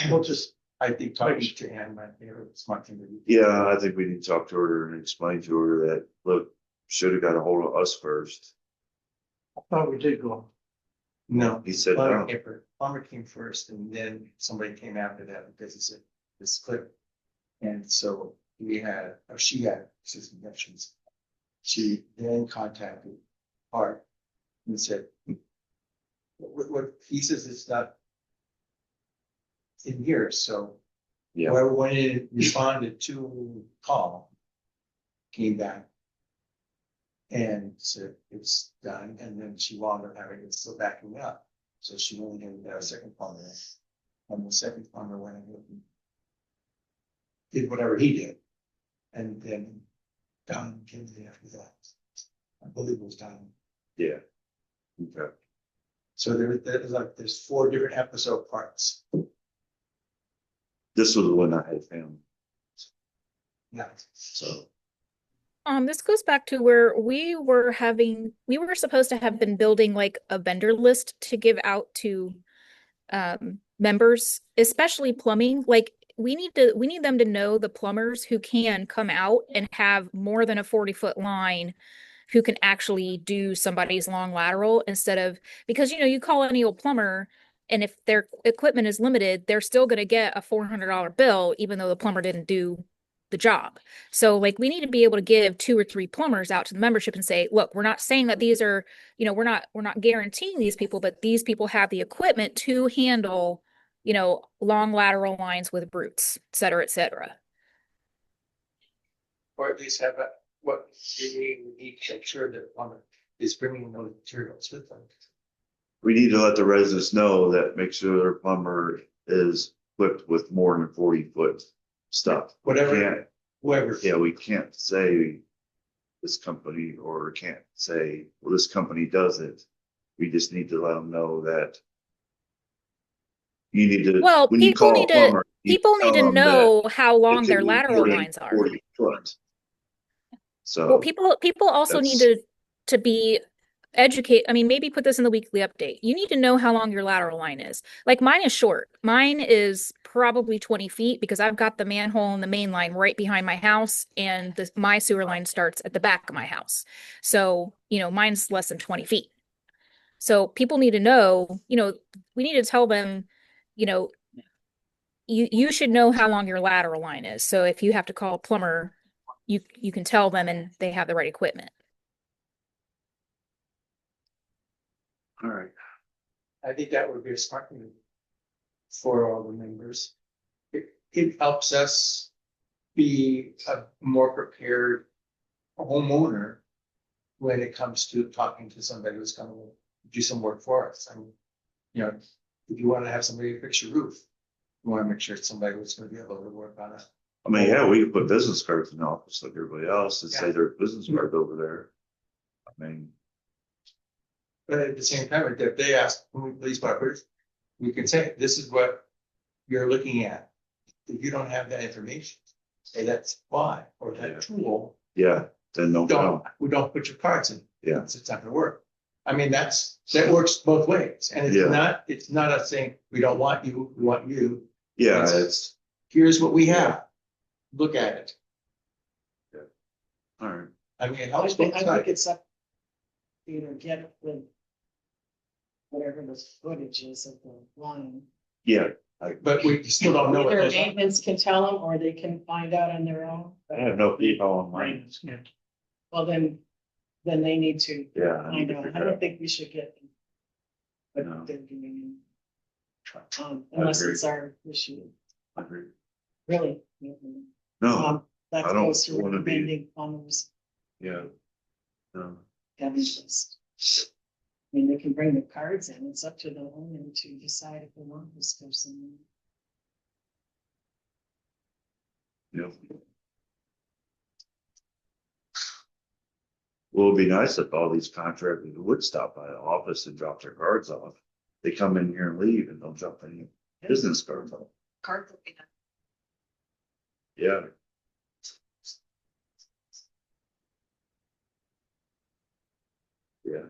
[SPEAKER 2] we'll just,
[SPEAKER 8] I think talking to Ann might be a smart thing to do.
[SPEAKER 4] yeah, I think we need to talk to her and explain to her that, look, should have got a hold of us first.
[SPEAKER 2] I thought we did go.
[SPEAKER 8] No.
[SPEAKER 4] He said
[SPEAKER 8] Plumber
[SPEAKER 4] no.
[SPEAKER 8] Plumber came first and then somebody came after that because he said this clip. And so we had, or she had system connections. She then contacted Art and said, what he says it's not in here, so
[SPEAKER 4] Yeah,
[SPEAKER 8] whoever went in and responded to call came back and said it's done, and then she wound up having it still backing up. So she went in and got a second plumber, and the second plumber went in and did whatever he did. And then Don came in after that. I believe it was Don.
[SPEAKER 4] yeah. Okay.
[SPEAKER 8] So there's 4 different episode parts.
[SPEAKER 4] This was the one I had found.
[SPEAKER 8] Yeah.
[SPEAKER 4] So,
[SPEAKER 1] This goes back to where we were supposed to have been building like a vendor list to give out to members, especially plumbing. Like we need them to know the plumbers who can come out and have more than a 40-foot line, who can actually do somebody's long lateral instead of, because you call any old plumber and if their equipment is limited, they're still going to get a $400 bill even though the plumber didn't do the job. So like we need to be able to give 2 or 3 plumbers out to the membership and say, look, we're not saying that these are, we're not guaranteeing these people, but these people have the equipment to handle, long lateral lines with brutes, et cetera, et cetera.
[SPEAKER 8] Or at least have what we need to make sure that plumber is bringing those materials with them.
[SPEAKER 4] we need to let the residents know that, make sure their plumber is equipped with more than 40-foot stuff.
[SPEAKER 8] Whatever, whoever.
[SPEAKER 4] Yeah, we can't say this company, or can't say, well, this company does it. We just need to let them know that you need to,
[SPEAKER 1] Well,
[SPEAKER 4] when you
[SPEAKER 1] people
[SPEAKER 4] call a
[SPEAKER 1] need to
[SPEAKER 4] plumber,
[SPEAKER 1] people need to
[SPEAKER 4] tell them that
[SPEAKER 1] know how
[SPEAKER 4] it
[SPEAKER 1] long
[SPEAKER 4] can
[SPEAKER 1] their
[SPEAKER 4] be
[SPEAKER 1] lateral
[SPEAKER 4] more than
[SPEAKER 1] lines are.
[SPEAKER 4] 40 foot. So.
[SPEAKER 1] Well, people also need
[SPEAKER 4] that's-
[SPEAKER 1] to be educate. I mean, maybe put this in the weekly update. You need to know how long your lateral line is. Like mine is short. Mine is probably 20 feet because I've got the manhole and the main line right behind my house, and my sewer line starts at the back of my house. So, mine's less than 20 feet. So people need to know, we need to tell them, you should know how long your lateral line is. So if you have to call a plumber, you can tell them and they have the right equipment.
[SPEAKER 4] All right.
[SPEAKER 8] I think that would be a smart thing for all the members. It helps us be a more prepared homeowner when it comes to talking to somebody who's going to do some work for us. I mean, if you want to have somebody fix your roof, you want to make sure it's somebody who's going to be able to work on it.
[SPEAKER 4] I mean, yeah, we could put business cards in the office like everybody else and say
[SPEAKER 8] Yeah.
[SPEAKER 4] there's business card over there. I mean,
[SPEAKER 8] But at the same time, if they ask when we police buffers, we can say, this is what you're looking at. If you don't have that information, say that's why, or that
[SPEAKER 4] Yeah.
[SPEAKER 8] tool,
[SPEAKER 4] yeah, then don't come.
[SPEAKER 8] we don't put your cards in.
[SPEAKER 4] Yeah.
[SPEAKER 8] It's not gonna work. I mean, that works both ways. And
[SPEAKER 4] Yeah.
[SPEAKER 8] it's not us saying, we don't want you, we want you.
[SPEAKER 4] Yeah,
[SPEAKER 8] It's-
[SPEAKER 4] it's,
[SPEAKER 8] Here's what we have. Look at it.
[SPEAKER 4] all right.
[SPEAKER 8] I mean, it
[SPEAKER 6] I
[SPEAKER 8] helps
[SPEAKER 6] think,
[SPEAKER 8] both
[SPEAKER 6] I think
[SPEAKER 8] sides.
[SPEAKER 6] it's up. Get the. Whatever the footage is of the line.
[SPEAKER 4] Yeah,
[SPEAKER 8] But we still don't know what
[SPEAKER 6] Either
[SPEAKER 8] those are.
[SPEAKER 6] maintenance can tell them or they can find out on their own.
[SPEAKER 4] I have no people on mine.
[SPEAKER 6] Well, then they need to
[SPEAKER 4] Yeah. I need
[SPEAKER 6] find
[SPEAKER 4] to
[SPEAKER 6] out. I
[SPEAKER 4] figure
[SPEAKER 6] don't
[SPEAKER 4] out.
[SPEAKER 6] think we should get. But
[SPEAKER 4] No.
[SPEAKER 6] they're doing.
[SPEAKER 4] I
[SPEAKER 6] Unless
[SPEAKER 4] agree.
[SPEAKER 6] it's our issue,
[SPEAKER 4] I agree.
[SPEAKER 6] really.
[SPEAKER 4] No,
[SPEAKER 6] That
[SPEAKER 4] I don't
[SPEAKER 6] goes to
[SPEAKER 4] wanna be-
[SPEAKER 6] recommending plumbers.
[SPEAKER 4] yeah. No,
[SPEAKER 6] That is just. mean, they can bring the cards in, it's up to the owner to decide if they want this person.
[SPEAKER 4] Yeah. Well, it'd be nice if all these contractors would stop by the office and drop their cards off. They come in here and leave and don't drop any business cards off.
[SPEAKER 5] Card would be nice.
[SPEAKER 4] Yeah. Yeah.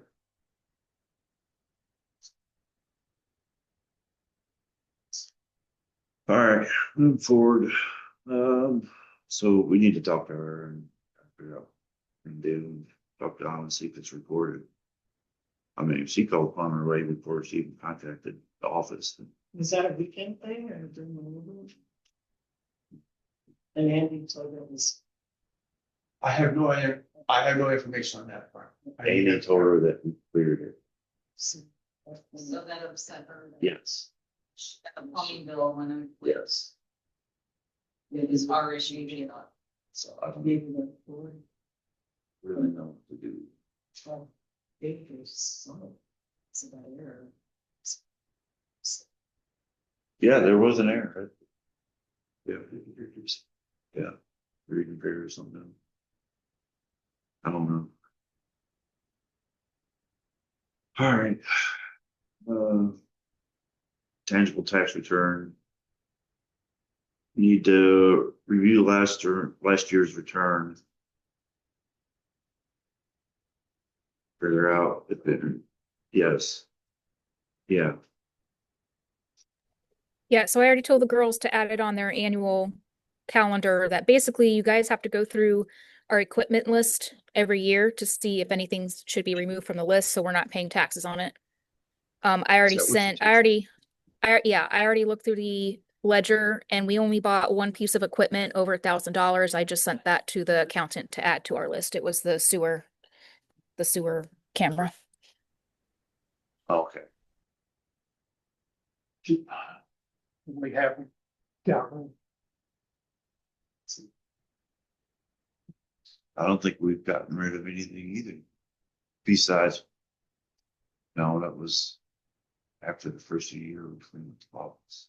[SPEAKER 4] All right, moving forward. So we need to talk to her and figure out and then talk to Don and see if it's recorded. I mean, if she called upon her way before she even contacted the office.
[SPEAKER 6] Is that a weekend thing or during the week? And Andy told her it was.
[SPEAKER 8] I have no information on that part.
[SPEAKER 4] Amy told her that we cleared it.
[SPEAKER 5] So that upset her.
[SPEAKER 4] Yes.
[SPEAKER 5] The plumbing bill when I'm.
[SPEAKER 4] Yes.
[SPEAKER 5] It is our issue, you know.
[SPEAKER 4] So I don't
[SPEAKER 6] Maybe the board.
[SPEAKER 4] really know what to do.
[SPEAKER 6] Well, there's some. It's about error.
[SPEAKER 4] Yeah, there was an error. Yeah. Yeah. Reading fair or something. I don't know. All right. Tangible tax return. Need to review last year's return. Figure out if it, yes. Yeah,
[SPEAKER 1] Yeah, so I already told the girls to add it on their annual calendar that basically you guys have to go through our equipment list every year to see if anything should be removed from the list, so we're not paying taxes on it. I already
[SPEAKER 4] Is that what
[SPEAKER 1] sent,
[SPEAKER 4] you
[SPEAKER 1] I already looked through the ledger and we only bought one piece of equipment over $1,000. I just sent that to the accountant to add to our list. It was the sewer camera.
[SPEAKER 4] okay.
[SPEAKER 2] We have, yeah,
[SPEAKER 4] I don't think we've gotten rid of anything either. Besides, no, that was after the first year of the office.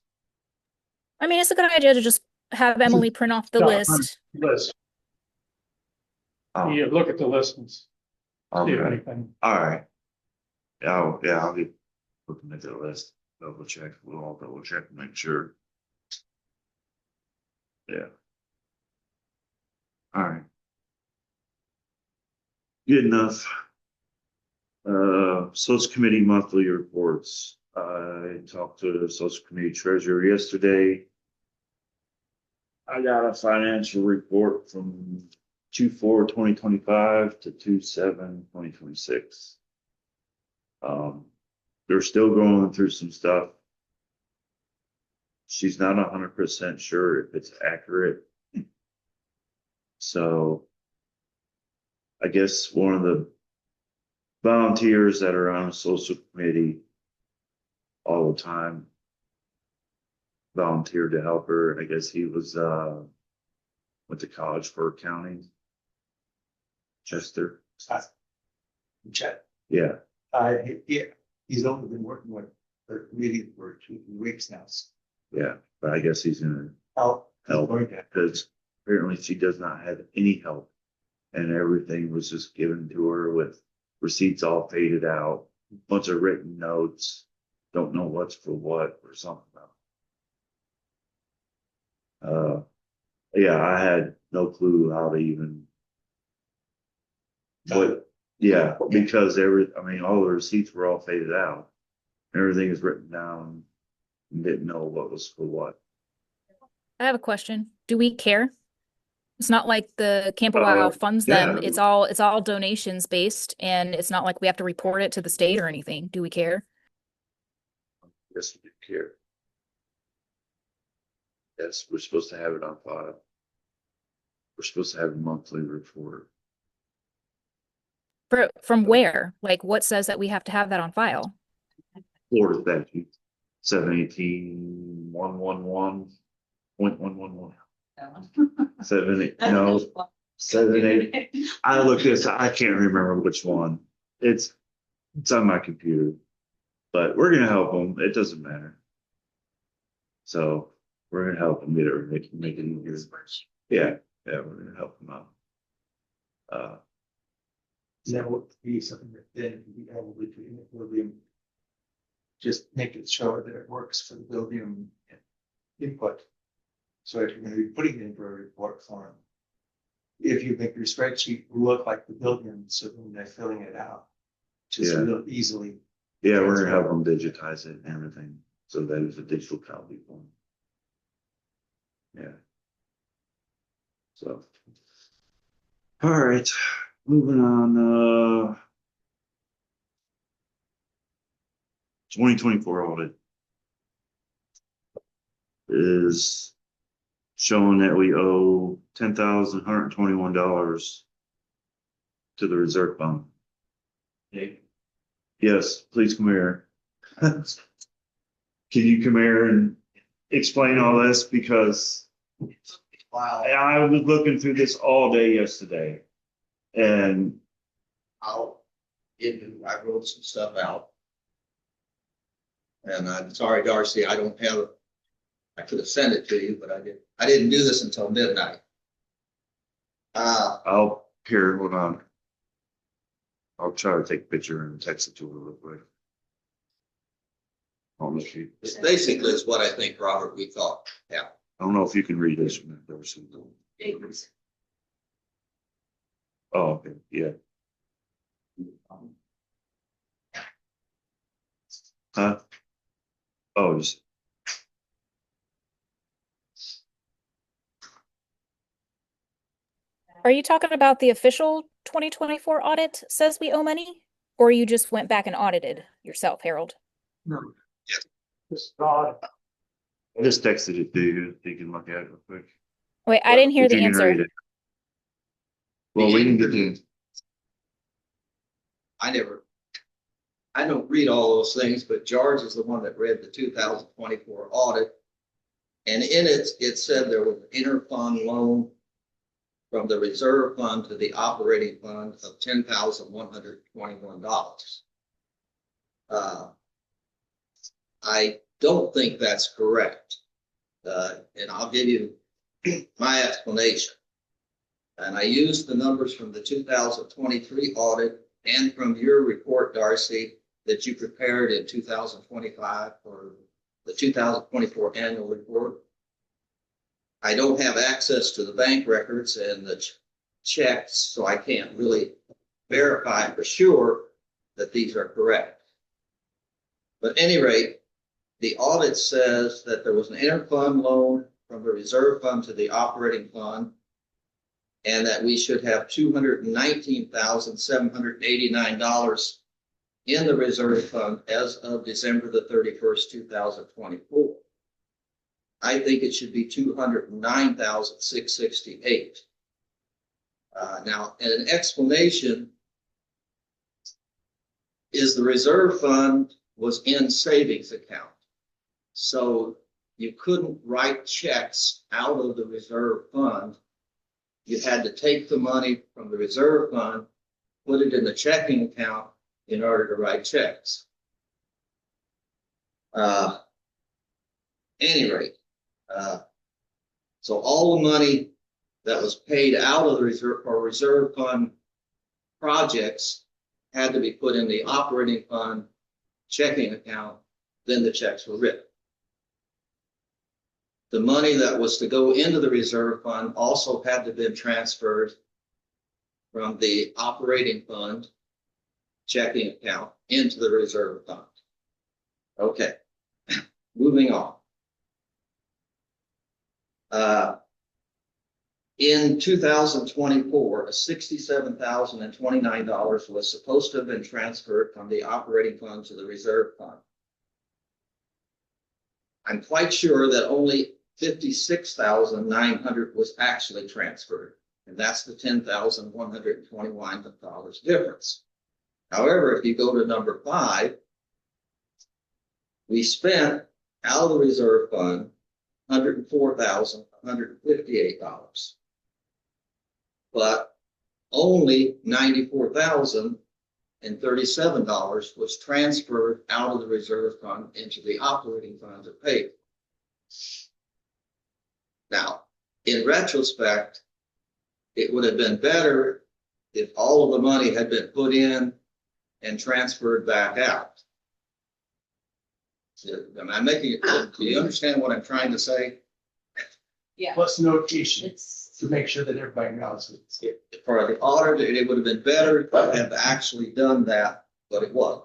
[SPEAKER 1] I mean, it's a good idea to just have Emily print off the list.
[SPEAKER 2] list,
[SPEAKER 4] Oh,
[SPEAKER 2] you look at the list and see if
[SPEAKER 4] okay.
[SPEAKER 2] anything.
[SPEAKER 4] All right. Yeah, I'll get looking at the list. Double check. We'll all double check and make sure. Yeah. All right. Good enough. Social Committee monthly reports. I talked to the Social Committee treasurer yesterday. I got a financial report from 2/4/2025 to 2/7/2026. They're still going through some stuff. She's not 100% sure if it's accurate. So I guess one of the volunteers that are on the social committee all the time volunteered to help her. I guess he was went to college for accounting. Chester.
[SPEAKER 8] Chet.
[SPEAKER 4] Yeah.
[SPEAKER 8] Yeah, he's only been working with the committee for 2 weeks now.
[SPEAKER 4] Yeah. But I guess he's gonna
[SPEAKER 8] Help.
[SPEAKER 4] help because apparently she does not have any help. And everything was just given to her with receipts all faded out, bunch of written notes, don't know what's for what or something. Yeah, I had no clue how to even, but yeah, because all the receipts were all faded out. Everything is written down and didn't know what was for what.
[SPEAKER 1] I have a question. Do we care? It's not like the Camp-A-Wyle funds them.
[SPEAKER 4] Yeah.
[SPEAKER 1] It's all donations based, and it's not like we have to report it to the state or anything. Do we care?
[SPEAKER 4] Yes, we care. Yes, we're supposed to have it on file. We're supposed to have a monthly report.
[SPEAKER 1] From where? Like, what says that we have to have that on file?
[SPEAKER 4] Florida statute, 718.111.111. 7, 8. I looked this, I can't remember which one. It's It's on my computer, but we're gonna help them. It doesn't matter. So we're gonna help them get it, make it easier. Yeah, yeah, we're gonna help them out.
[SPEAKER 8] That would be something that then we probably will be just make it sure that it works for the building input. So if you're gonna be putting in for a report form, if you make your spreadsheet look like the building, so when they're filling it out, just
[SPEAKER 4] Yeah.
[SPEAKER 8] real easily.
[SPEAKER 4] Yeah, we're gonna help them digitize it and everything, so that it's a digital copy for them. Yeah. So. All right, moving on, 2024 audit is showing that we owe $10,121 to the reserve fund. Yes, please come here. Can you come here and explain all this? Because
[SPEAKER 9] Wow,
[SPEAKER 4] I was looking through this all day yesterday. And
[SPEAKER 9] I wrote some stuff out. And I'm sorry, Darcy, I don't have it. I could have sent it to you, but I didn't do this until midnight.
[SPEAKER 4] hold on. I'll try to take a picture and text it to her real quick. On the sheet.
[SPEAKER 9] This basically is what I think, Robert, we thought. Yeah.
[SPEAKER 4] I don't know if you can read this from that Darcy. Oh, okay, yeah. Huh? Oh, just.
[SPEAKER 1] Are you talking about the official 2024 audit says we owe money? Or you just went back and audited yourself, Harold?
[SPEAKER 2] No. This God,
[SPEAKER 4] I just texted it to you, so you can look at it real quick.
[SPEAKER 1] Wait, I didn't hear
[SPEAKER 4] If
[SPEAKER 1] the
[SPEAKER 4] you can read
[SPEAKER 1] answer.
[SPEAKER 4] it. Well, we can get the,
[SPEAKER 9] I don't read all those things, but George is the one that read the 2024 audit. And in it, it said there was an inter-fund loan from the reserve fund to the operating fund of $10,121. I don't think that's correct. And I'll give you my explanation. And I used the numbers from the 2023 audit and from your report, Darcy, that you prepared in 2025 for the 2024 annual report. I don't have access to the bank records and the checks, so I can't really verify for sure that these are correct. But at any rate, the audit says that there was an inter-fund loan from the reserve fund to the operating fund, and that we should have $219,789 in the reserve fund as of December the 31st, 2024. I think it should be $209,668. Now, an explanation is the reserve fund was in savings account. So you couldn't write checks out of the reserve fund. You had to take the money from the reserve fund, put it in the checking account in order to write checks. Any rate, so all the money that was paid out of the reserve fund projects had to be put in the operating fund checking account, then the checks were written. The money that was to go into the reserve fund also had to be transferred from the operating fund checking account into the reserve fund. Okay, moving on. In 2024, $67,029 was supposed to have been transferred from the operating fund to the reserve fund. I'm quite sure that only $56,900 was actually transferred, and that's the $10,121 difference. However, if you go to number 5, we spent out of the reserve fund $104,158, but only $94,000 and $37 was transferred out of the reserve fund into the operating fund to pay. Now, in retrospect, it would have been better if all of the money had been put in and transferred back out. Am I making it, do you understand what I'm trying to say?
[SPEAKER 5] Yeah,
[SPEAKER 8] Plus notation
[SPEAKER 5] it's,
[SPEAKER 8] to make sure that everybody knows it's it.
[SPEAKER 9] For the auditor, it would have been better to have actually done that, but it wasn't.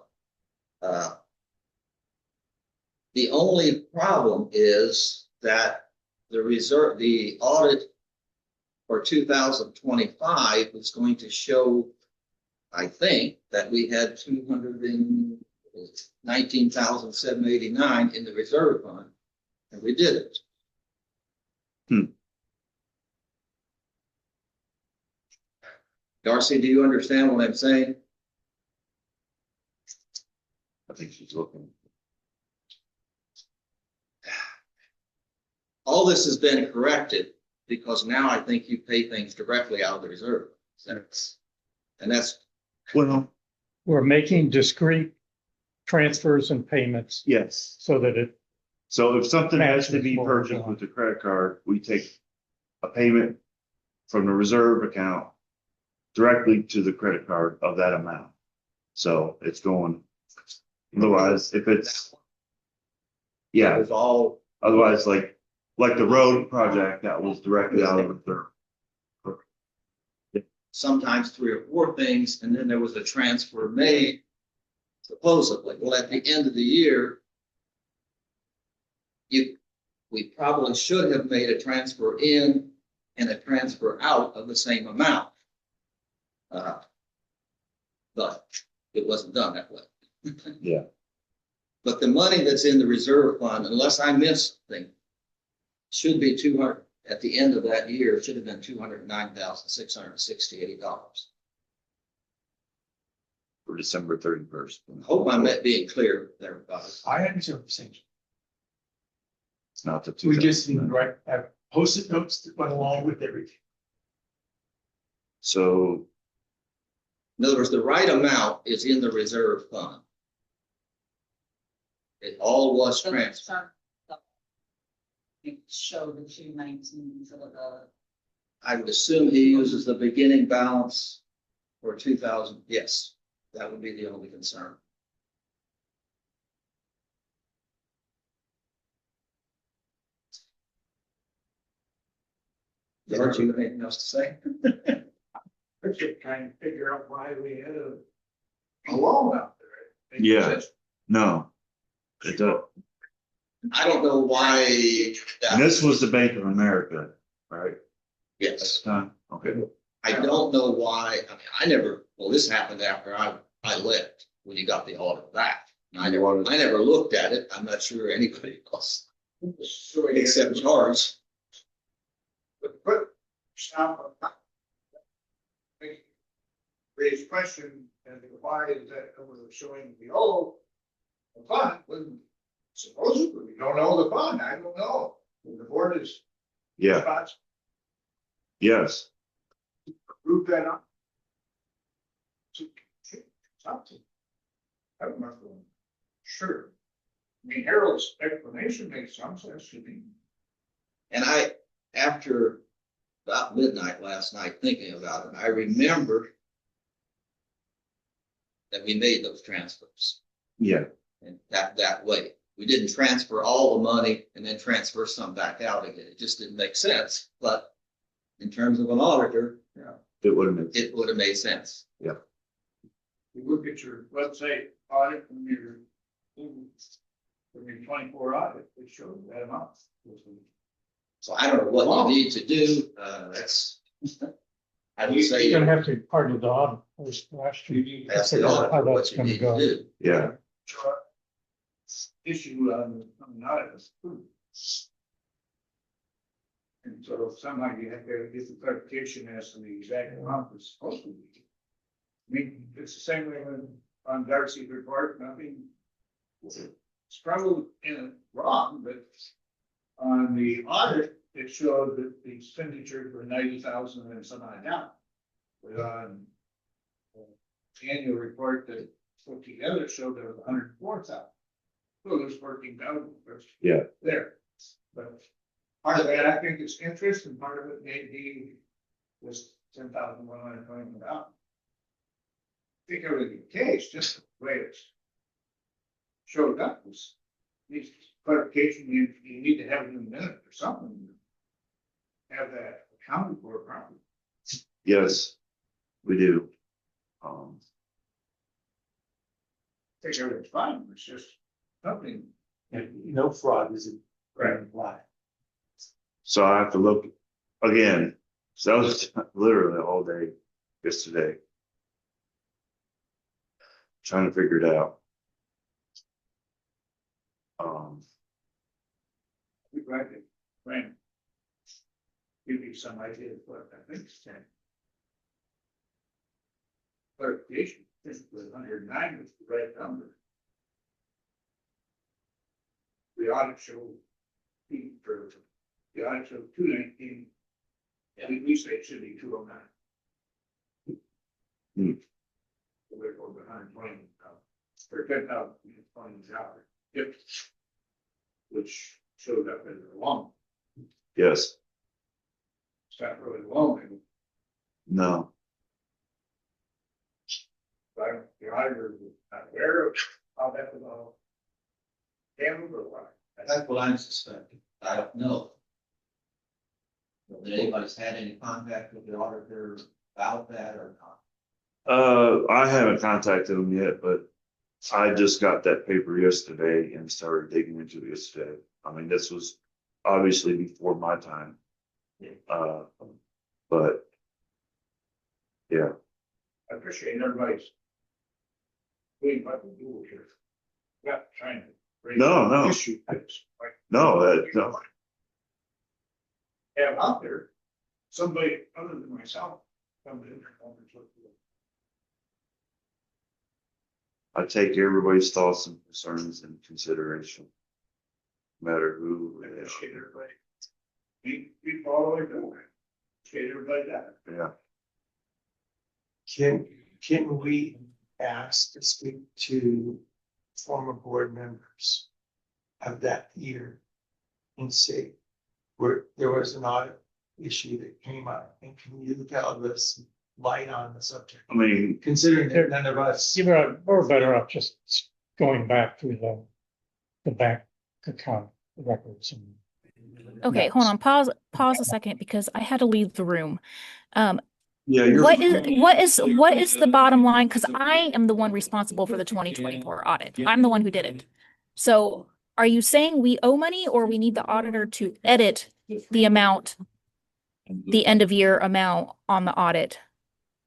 [SPEAKER 9] The only problem is that the audit for 2025 is going to show, I think, that we had 219,789 in the reserve fund, and we didn't. Darcy, do you understand what I'm saying?
[SPEAKER 4] I think she's looking.
[SPEAKER 9] All this has been corrected because now I think you pay things directly out of the reserve. And that's,
[SPEAKER 4] Well,
[SPEAKER 2] We're making discrete transfers and payments
[SPEAKER 4] yes.
[SPEAKER 2] so that it,
[SPEAKER 4] So if something has to be
[SPEAKER 2] Matches more
[SPEAKER 4] purchased
[SPEAKER 2] than-
[SPEAKER 4] with the credit card, we take a payment from the reserve account directly to the credit card of that amount. So it's going, otherwise, if it's, yeah,
[SPEAKER 9] it's all,
[SPEAKER 4] otherwise like the road project that was directly out of the reserve.
[SPEAKER 9] sometimes 3 or 4 things, and then there was a transfer made supposedly. Well, at the end of the year, we probably should have made a transfer in and a transfer out of the same amount. But it wasn't done that way.
[SPEAKER 4] Yeah.
[SPEAKER 9] But the money that's in the reserve fund, unless I missed something, should be 200, at the end of that year, it should have been $209,668.
[SPEAKER 4] For December 31st.
[SPEAKER 9] Hope I'm being clear there, guys.
[SPEAKER 8] I understand what you're saying.
[SPEAKER 4] It's not the.
[SPEAKER 8] We just need to write, have post-it notes that went along with everything.
[SPEAKER 4] So,
[SPEAKER 9] In other words, the right amount is in the reserve fund. It all was transferred.
[SPEAKER 5] show the 219 for the,
[SPEAKER 9] I would assume he uses the beginning balance for 2000. Yes, that would be the only concern. George, you have anything else to say?
[SPEAKER 2] we're just trying to figure out why we had a loan out there.
[SPEAKER 4] yeah, no. It does.
[SPEAKER 9] I don't know why.
[SPEAKER 4] And this was the Bank of America, right?
[SPEAKER 9] Yes,
[SPEAKER 4] Time, okay.
[SPEAKER 9] I don't know why. I mean, I never. Well, this happened after I left when you got the audit back. And I never looked at it. I'm not sure anybody else except George.
[SPEAKER 10] But stop. Raise question and why is that we're showing the old fund when supposedly we don't know the fund. I don't know. The board is.
[SPEAKER 4] Yeah, yes.
[SPEAKER 10] Prove that up. Something. I don't know. Sure. I mean, Harold's explanation makes some sense to me.
[SPEAKER 9] And after about midnight last night thinking about it, I remember that we made those transfers.
[SPEAKER 4] Yeah,
[SPEAKER 9] And that way. We didn't transfer all the money and then transfer some back out again. It just didn't make sense. But in terms of an auditor,
[SPEAKER 4] it would have been.
[SPEAKER 9] it would have made sense.
[SPEAKER 10] You look at your website audit from your 24 audit, it shows that amount.
[SPEAKER 9] So I don't know what you need to do. That's, I would say
[SPEAKER 2] You're
[SPEAKER 9] you
[SPEAKER 2] gonna have to part of the audit last year.
[SPEAKER 9] ask the
[SPEAKER 2] Figure out
[SPEAKER 9] auditor
[SPEAKER 2] how
[SPEAKER 9] what
[SPEAKER 2] that's
[SPEAKER 9] you
[SPEAKER 2] gonna
[SPEAKER 9] need to
[SPEAKER 2] go.
[SPEAKER 9] do.
[SPEAKER 4] Yeah,
[SPEAKER 10] Issue on the audit. And so somehow you have to get the clarification as to the exact amount it's supposed to be. I mean, it's the same way on Darcy's report, nothing. It's probably wrong, but on the audit, it showed that the expenditures were 90,000 and some odd down. But on annual report that put together showed there was 104,000. So there's 14,000.
[SPEAKER 4] Yeah.
[SPEAKER 10] There, but part of that, I think, is interest, and part of it may be just 10,120 dollars. I think everything the case, just the way it's showed up was needs clarification. You need to have it in a minute or something. Have that accounted for properly.
[SPEAKER 4] Yes, we do.
[SPEAKER 10] I think everything's fine. It's just something.
[SPEAKER 8] No fraud is
[SPEAKER 10] Right.
[SPEAKER 8] why.
[SPEAKER 4] So I have to look again. So that was literally all day yesterday. Trying to figure it out.
[SPEAKER 10] We tried to, right. Give you some idea of what I think is saying. Clarification, this was 109 was the right number. The audit showed the audit showed 219. We say it should be 209. We're over 120, or 10,020 hours. Yep. Which showed up as a long.
[SPEAKER 4] Yes.
[SPEAKER 10] It's not really long.
[SPEAKER 4] No.
[SPEAKER 10] But the auditor was not aware of how that was all handled or what.
[SPEAKER 9] That's what I'm suspecting. I don't know. Did anybody's had any contact with the auditor about that or not?
[SPEAKER 4] I haven't contacted them yet, but I just got that paper yesterday and started digging into it yesterday. I mean, this was obviously before my time. But yeah.
[SPEAKER 10] I appreciate everybody's doing what we do here. Not trying to raise
[SPEAKER 4] No.
[SPEAKER 10] issue. Like,
[SPEAKER 4] No.
[SPEAKER 10] have out there somebody other than myself come in and look at it.
[SPEAKER 4] I take everybody's thoughts and concerns into consideration. No matter who.
[SPEAKER 10] I appreciate everybody. We follow it. Appreciate everybody that.
[SPEAKER 4] Yeah.
[SPEAKER 8] Can we ask to speak to former board members of that year and say where there was an audit issue that came up, and can you tell us light on the subject?
[SPEAKER 4] I mean,
[SPEAKER 8] Considering that none of us.
[SPEAKER 2] We're better off just going back through the bank account records and.
[SPEAKER 1] Okay, hold on, pause a second because I had to leave the room.
[SPEAKER 4] yeah, you're.
[SPEAKER 1] What is the bottom line? Because I am the one responsible for the 2024 audit. I'm the one who did it. So are you saying we owe money or we need the auditor to edit the amount, the end of year amount on the audit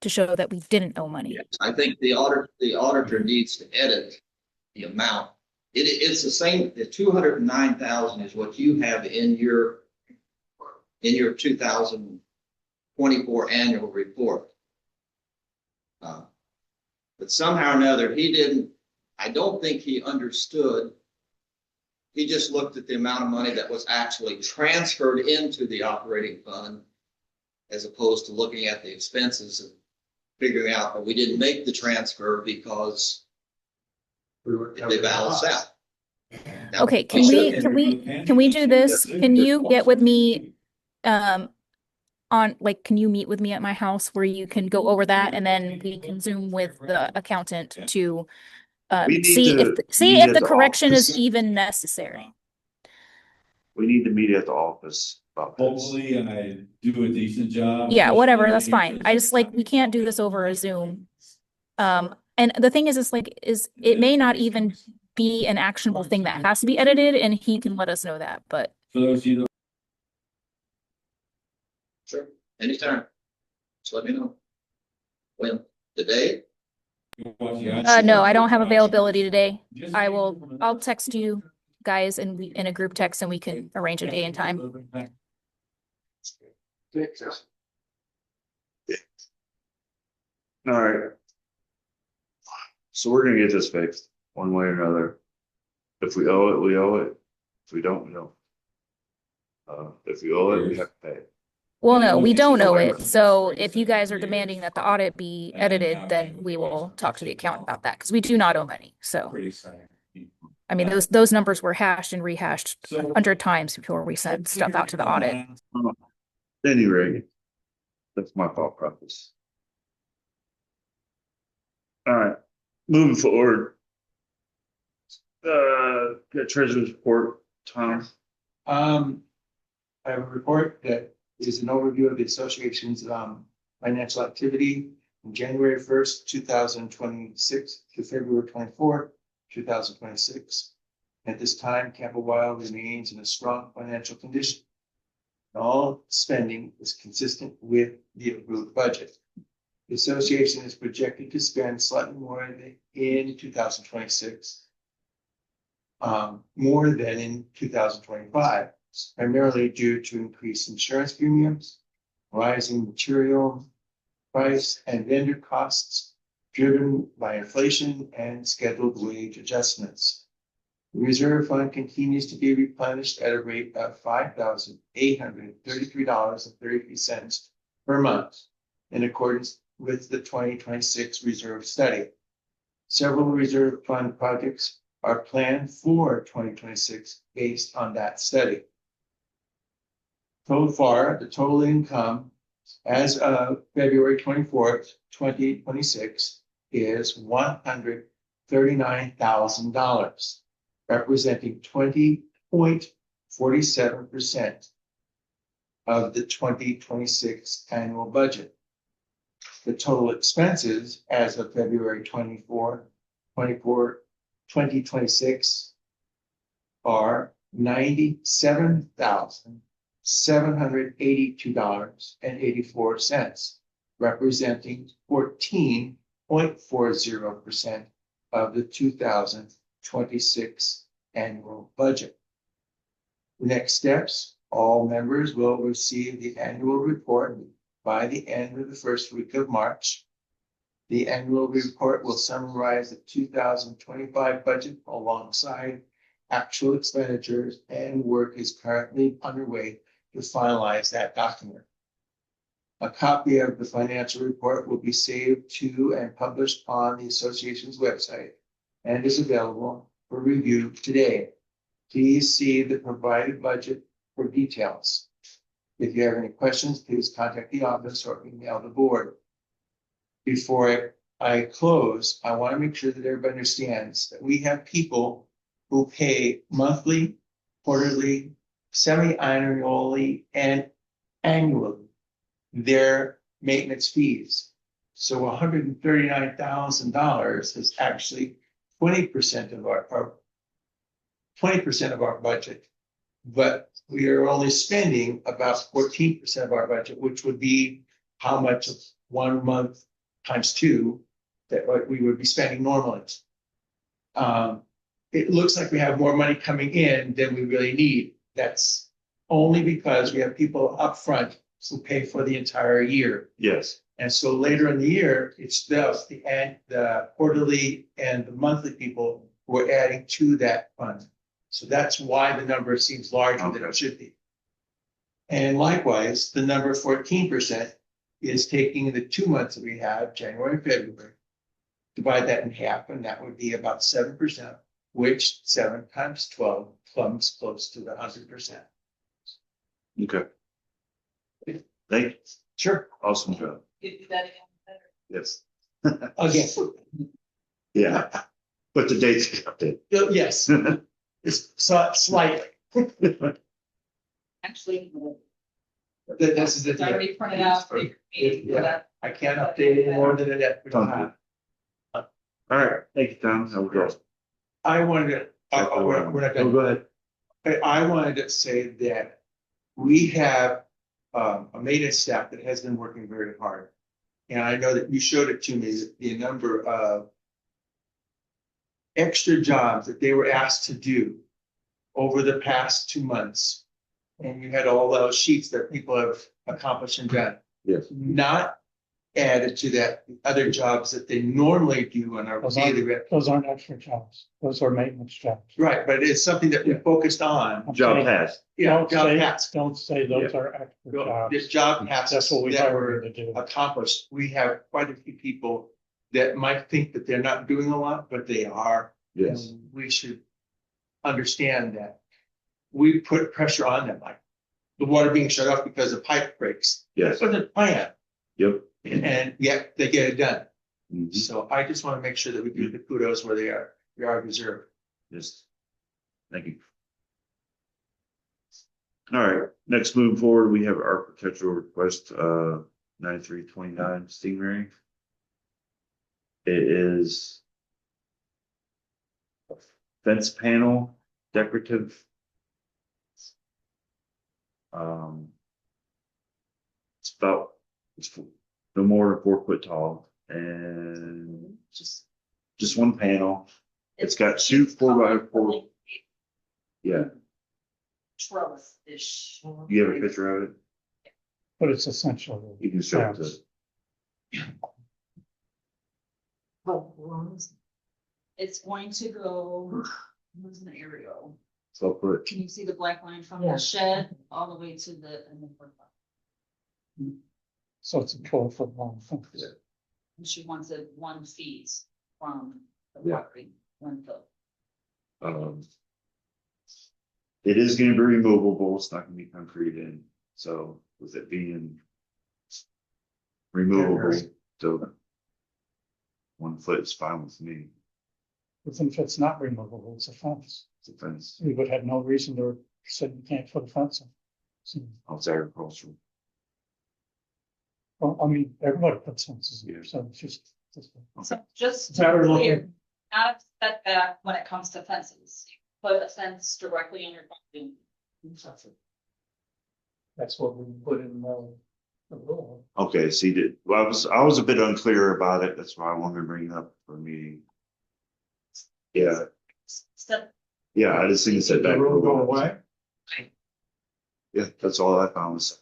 [SPEAKER 1] to show that we didn't owe money?
[SPEAKER 9] I think the auditor needs to edit the amount. It's the same, the 209,000 is what you have in your 2024 annual report. But somehow or another, I don't think he understood. He just looked at the amount of money that was actually transferred into the operating fund, as opposed to looking at the expenses and figuring out that we didn't make the transfer because they balanced out. Now,
[SPEAKER 1] Okay, can we do this? Can you get with me can you meet with me at my house where you can go over that and then we can Zoom with the accountant to see if the correction is even necessary.
[SPEAKER 4] We need to meet at the office about this.
[SPEAKER 11] Hopefully I do a decent job.
[SPEAKER 1] Yeah, whatever, that's fine. I just we can't do this over a Zoom. And the thing is it may not even be an actionable thing that has to be edited, and he can let us know that, but.
[SPEAKER 11] For those of you that
[SPEAKER 9] Sure, anytime. Just let me know. When? Today?
[SPEAKER 1] No, I don't have availability today. I'll text you guys in a group text and we can arrange a day and time.
[SPEAKER 4] All right. So we're gonna get this fixed one way or another. If we owe it, we owe it. If we don't, we don't. If we owe it, we have to pay it.
[SPEAKER 1] Well, no, we don't know it. So if you guys are demanding that the audit be edited, then we will talk to the accountant about that because we do not owe money. So,
[SPEAKER 11] Pretty sad.
[SPEAKER 1] I mean, those numbers were hashed and rehashed 100 times before we sent stuff out to the audit.
[SPEAKER 4] At any rate, that's my thought process. All right, moving forward. Got treasurer's report, Tom.
[SPEAKER 8] I have a report that is an overview of the association's financial activity from January 1st, 2026 to February 24th, 2026. At this time, Camp-A-Wyle remains in a strong financial condition. All spending is consistent with the approved budget. The association is projected to spend slightly more in 2026, more than in 2025, primarily due to increased insurance premiums, rising material price and vendor costs driven by inflation and scheduled wage adjustments. The reserve fund continues to be replenished at a rate of $5,833.33 per month in accordance with the 2026 reserve study. Several reserve fund projects are planned for 2026 based on that study. So far, the total income as of February 24th, 2026 is $139,000, representing 20.47% of the 2026 annual budget. The total expenses as of February 2026 are $97,782.84, representing 14.40% of the 2026 annual budget. Next steps, all members will receive the annual report by the end of the first week of March. The annual report will summarize the 2025 budget alongside actual expenditures, and work is currently underway to finalize that document. A copy of the financial report will be saved to and published on the association's website and is available for review today. Please see the provided budget for details. If you have any questions, please contact the office or email the board. Before I close, I want to make sure that everybody understands that we have people who pay monthly, quarterly, semi-annually, and annually their maintenance fees. So $139,000 is actually 20% of our budget, but we are only spending about 14% of our budget, which would be how much of 1 month times 2 that what we would be spending normally. It looks like we have more money coming in than we really need. That's only because we have people up front who pay for the entire year.
[SPEAKER 4] Yes.
[SPEAKER 8] And so later in the year, it's the quarterly and the monthly people who are adding to that fund. So that's why the number seems larger than it should be. And likewise, the number 14% is taking the 2 months that we have, January and February, divide that in half, and that would be about 7%, which 7 times 12 comes close to the 100%.
[SPEAKER 4] Okay. Thank you.
[SPEAKER 8] Sure.
[SPEAKER 4] Awesome job.
[SPEAKER 5] You do that again better.
[SPEAKER 4] Yes.
[SPEAKER 8] Again.
[SPEAKER 4] Yeah. But the dates get updated.
[SPEAKER 8] Yes. It's slightly.
[SPEAKER 5] Actually,
[SPEAKER 8] This is the
[SPEAKER 5] it's already printed out for your meeting.
[SPEAKER 8] Yeah. I can't update any more than that. We don't have.
[SPEAKER 4] All right. Thank you, Tom. Have a good one.
[SPEAKER 8] I wanted to, we're not
[SPEAKER 4] Oh,
[SPEAKER 8] done.
[SPEAKER 4] go ahead.
[SPEAKER 8] I wanted to say that we have a maintenance staff that has been working very hard. And I know that you showed it to me, the number of extra jobs that they were asked to do over the past 2 months. And you had all those sheets that people have accomplished and done.
[SPEAKER 4] Yes.
[SPEAKER 8] Not added to that, other jobs that they normally do on our daily.
[SPEAKER 2] Those aren't extra jobs. Those are maintenance jobs.
[SPEAKER 8] Right, but it's something that we focused on.
[SPEAKER 4] Job task.
[SPEAKER 8] Yeah,
[SPEAKER 2] Don't
[SPEAKER 8] job
[SPEAKER 2] say,
[SPEAKER 8] tasks.
[SPEAKER 2] don't say those are extra jobs.
[SPEAKER 8] This job tasks
[SPEAKER 2] That's what we
[SPEAKER 8] that
[SPEAKER 2] hired
[SPEAKER 8] were
[SPEAKER 2] to do.
[SPEAKER 8] accomplished. We have quite a few people that might think that they're not doing a lot, but they are.
[SPEAKER 4] Yes.
[SPEAKER 8] And we should understand that we put pressure on them, like the water being shut off because the pipe breaks.
[SPEAKER 4] Yes.
[SPEAKER 8] That's the plan,
[SPEAKER 4] Yep.
[SPEAKER 8] and yet they get it done.
[SPEAKER 4] Mhm.
[SPEAKER 8] So I just want to make sure that we give the kudos where they are deserved.
[SPEAKER 4] Yes. Thank you. All right, next moving forward, we have architectural request, 9329 Stingray. It is a fence panel, decorative. It's no more than 4 foot tall and just one panel. It's got two 4x4. Yeah,
[SPEAKER 5] Trellis-ish.
[SPEAKER 4] you have a picture of it?
[SPEAKER 2] But it's essentially.
[SPEAKER 4] You can show it to.
[SPEAKER 5] It's going to go, where's the aerial?
[SPEAKER 4] So I'll put,
[SPEAKER 5] Can you see the black line from the shed all the way to the,
[SPEAKER 2] So it's a 12-foot long fence.
[SPEAKER 5] and she wants it 1 feet from the
[SPEAKER 4] Yeah.
[SPEAKER 5] property, 1 foot.
[SPEAKER 4] it is gonna be removable, it's not gonna be concrete in, so with it being removable, so 1 foot is fine with me.
[SPEAKER 2] But if it's not removable, it's a fence.
[SPEAKER 4] It's a fence,
[SPEAKER 2] We would have no reason to say you can't put a fence in. So,
[SPEAKER 4] it's agricultural.
[SPEAKER 2] well, I mean, everybody puts fences in here, so it's just.
[SPEAKER 5] So just
[SPEAKER 2] Is that what
[SPEAKER 5] to
[SPEAKER 2] we're
[SPEAKER 5] be clear,
[SPEAKER 2] looking-
[SPEAKER 5] not a setback when it comes to fences. Put a fence directly on your property.
[SPEAKER 2] That's what we put in the rule.
[SPEAKER 4] Okay, see, well, I was a bit unclear about it, that's why I wanted to bring it up for a meeting. Yeah,
[SPEAKER 5] Step,
[SPEAKER 4] yeah, I just think it's a
[SPEAKER 2] The
[SPEAKER 4] back.
[SPEAKER 2] rule go away?
[SPEAKER 4] Yeah, that's all I found was,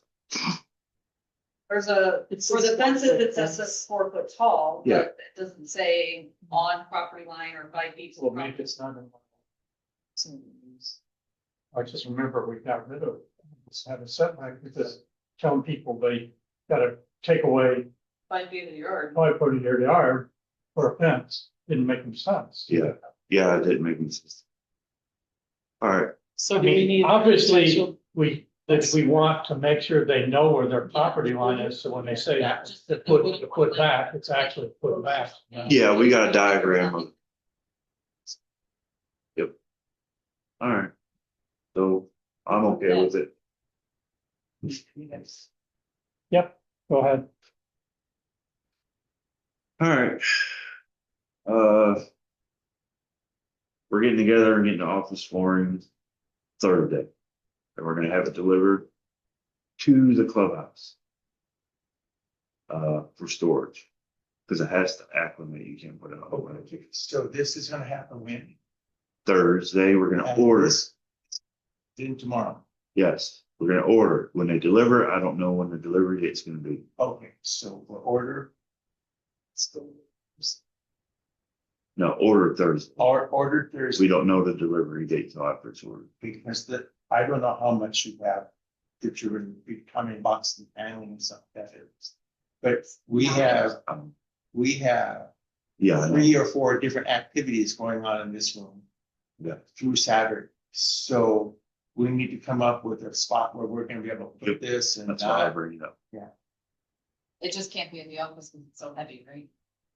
[SPEAKER 5] there's a, for the fences, it says it's 4 foot tall,
[SPEAKER 4] Yeah.
[SPEAKER 5] but it doesn't say on property line or 5 feet. from
[SPEAKER 2] Well,
[SPEAKER 5] property.
[SPEAKER 2] maybe it's not in. I just remember we got rid of, just had a setback because telling people they gotta take away
[SPEAKER 5] 5 feet of the yard.
[SPEAKER 2] 5 foot of their yard for a fence, didn't make any sense.
[SPEAKER 4] yeah, yeah, it didn't make any sense. All right,
[SPEAKER 6] So
[SPEAKER 2] I
[SPEAKER 6] do we
[SPEAKER 2] mean,
[SPEAKER 6] need?
[SPEAKER 2] obviously, we want to make sure they know where their property line is, so when they say to put back, it's actually put back.
[SPEAKER 4] yeah, we got a diagram of. Yep. All right, so I'm okay with it.
[SPEAKER 2] Yep, go ahead.
[SPEAKER 4] All right. We're getting together and getting the office flooring Thursday. And we're gonna have it delivered to the clubhouse. For storage, because it has to acclimate, you can't put it on.
[SPEAKER 8] So this is gonna happen when?
[SPEAKER 4] Thursday, we're gonna order,
[SPEAKER 8] Then tomorrow.
[SPEAKER 4] yes, we're gonna order. When they deliver, I don't know when the delivery date's gonna be.
[SPEAKER 8] Okay, so we'll order.
[SPEAKER 4] No, order Thursday.
[SPEAKER 8] Or ordered Thursday.
[SPEAKER 4] We don't know the delivery date till after it's ordered.
[SPEAKER 8] Because I don't know how much you have that you're gonna be coming box and paneling and stuff that is. But we have
[SPEAKER 4] Yeah, I know.
[SPEAKER 8] 3 or 4 different activities going on in this room.
[SPEAKER 4] Yeah.
[SPEAKER 8] Through Saturday, so we need to come up with a spot where we're gonna be able to
[SPEAKER 4] Yep.
[SPEAKER 8] put this and
[SPEAKER 4] That's why I
[SPEAKER 8] that.
[SPEAKER 4] bring it up.
[SPEAKER 5] It just can't be in the office because it's so heavy, right?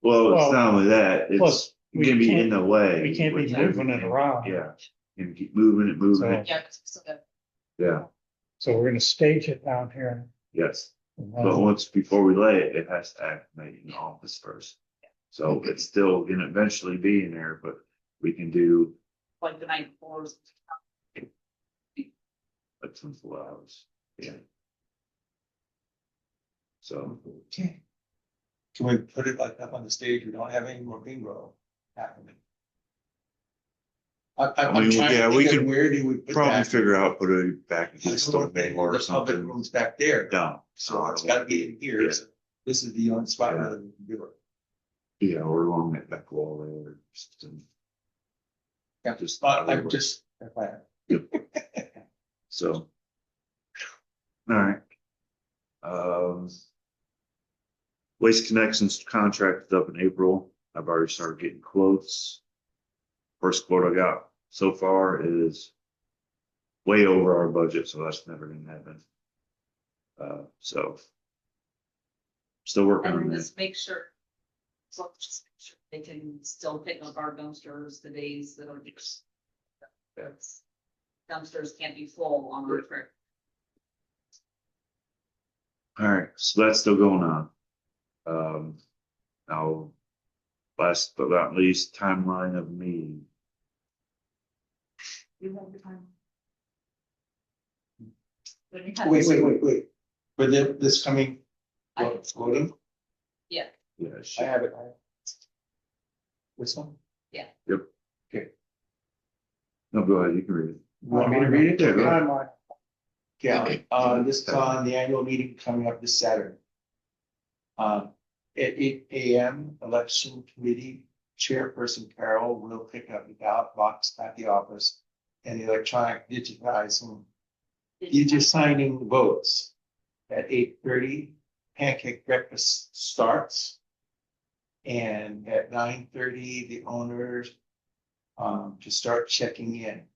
[SPEAKER 4] Well, it's
[SPEAKER 2] Well,
[SPEAKER 4] not only that,
[SPEAKER 2] plus,
[SPEAKER 4] it's gonna be in the way.
[SPEAKER 2] we can't be
[SPEAKER 4] with
[SPEAKER 2] moving it
[SPEAKER 4] everything.
[SPEAKER 2] around.
[SPEAKER 4] Yeah, and keep moving it, moving it,
[SPEAKER 5] Yeah, because so that
[SPEAKER 4] yeah,
[SPEAKER 2] So we're gonna stage it down here.
[SPEAKER 4] yes. But once, before we lay it, it has to acclimate in the office first. So it's still gonna eventually be in there, but we can do
[SPEAKER 5] like the night before.
[SPEAKER 4] like 24 hours, yeah. So,
[SPEAKER 8] Okay. Can we put it like up on the stage? We don't have any more bingo happening. I'm
[SPEAKER 4] mean,
[SPEAKER 8] trying
[SPEAKER 4] yeah,
[SPEAKER 8] to
[SPEAKER 4] we
[SPEAKER 8] think of
[SPEAKER 4] could
[SPEAKER 8] where do we put
[SPEAKER 4] probably
[SPEAKER 8] that?
[SPEAKER 4] figure out, put it back
[SPEAKER 8] I
[SPEAKER 4] against
[SPEAKER 8] don't
[SPEAKER 4] the
[SPEAKER 8] think
[SPEAKER 4] or
[SPEAKER 8] the public
[SPEAKER 4] something
[SPEAKER 8] room's back there,
[SPEAKER 4] down.
[SPEAKER 8] so it's gotta be in here.
[SPEAKER 4] Yeah.
[SPEAKER 8] So this is the only spot where we can do it.
[SPEAKER 4] Yeah, or along that back wall there. or something.
[SPEAKER 8] Yeah, just thought, I'm just,
[SPEAKER 4] So. All right. Waste Connections contract is up in April. I've already started getting quotes. First quote I got so far is way over our budget, so that's never gonna happen. So. Still working
[SPEAKER 5] And
[SPEAKER 4] on
[SPEAKER 5] then
[SPEAKER 4] that.
[SPEAKER 5] just make sure. So just make sure they can still pick up our dumpsters the days that are just. Dumpsters can't be full on our trip.
[SPEAKER 4] All right, so that's still going on. Now, last but not least, timeline of meeting.
[SPEAKER 5] You have the time.
[SPEAKER 8] wait. For this coming,
[SPEAKER 5] I can-
[SPEAKER 8] voting,
[SPEAKER 5] Yeah,
[SPEAKER 4] Yeah,
[SPEAKER 8] I have it. Which one?
[SPEAKER 4] no, go ahead, you can read it.
[SPEAKER 8] You want me to read it?
[SPEAKER 4] Yeah, go ahead.
[SPEAKER 10] Timeline.
[SPEAKER 8] Yeah, this is on the annual meeting coming up this Saturday. At 8 AM, election committee chairperson Carol will pick up the ballot box at the office and the electronic digitizing signing the votes. At 8:30, pancake breakfast starts. And at 9:30, the owners to start checking in.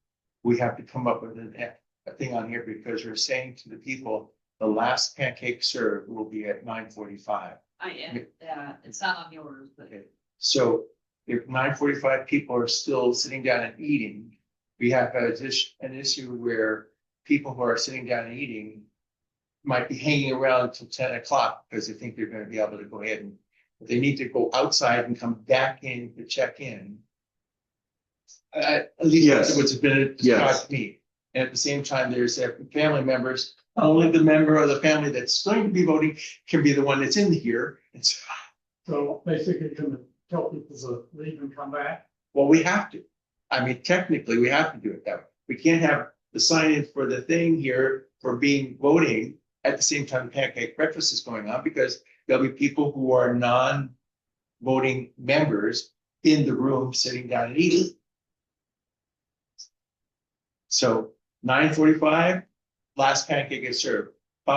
[SPEAKER 8] We have to come up with a thing on here because we're saying to the people, the last pancake served will be at 9:45.
[SPEAKER 5] I am, yeah, it's not on yours, but.
[SPEAKER 8] Okay, so if 9:45 people are still sitting down and eating, we have an issue where people who are sitting down and eating might be hanging around until 10 o'clock because they think they're going to be able to go ahead and if they need to go outside and come back in to check in. At least that's what's been described to me. And at the same time, there's family members, only the member of the family that's going to be voting can be the one that's in here. And
[SPEAKER 2] So basically, gonna tell people to leave and come back.
[SPEAKER 8] well, we have to. I mean, technically, we have to do it that way. We can't have the sign-in for the thing here for being voting at the same time the pancake breakfast is going on because there'll be people who are non-voting members in the room sitting down and eating. So 9:45, last pancake is served.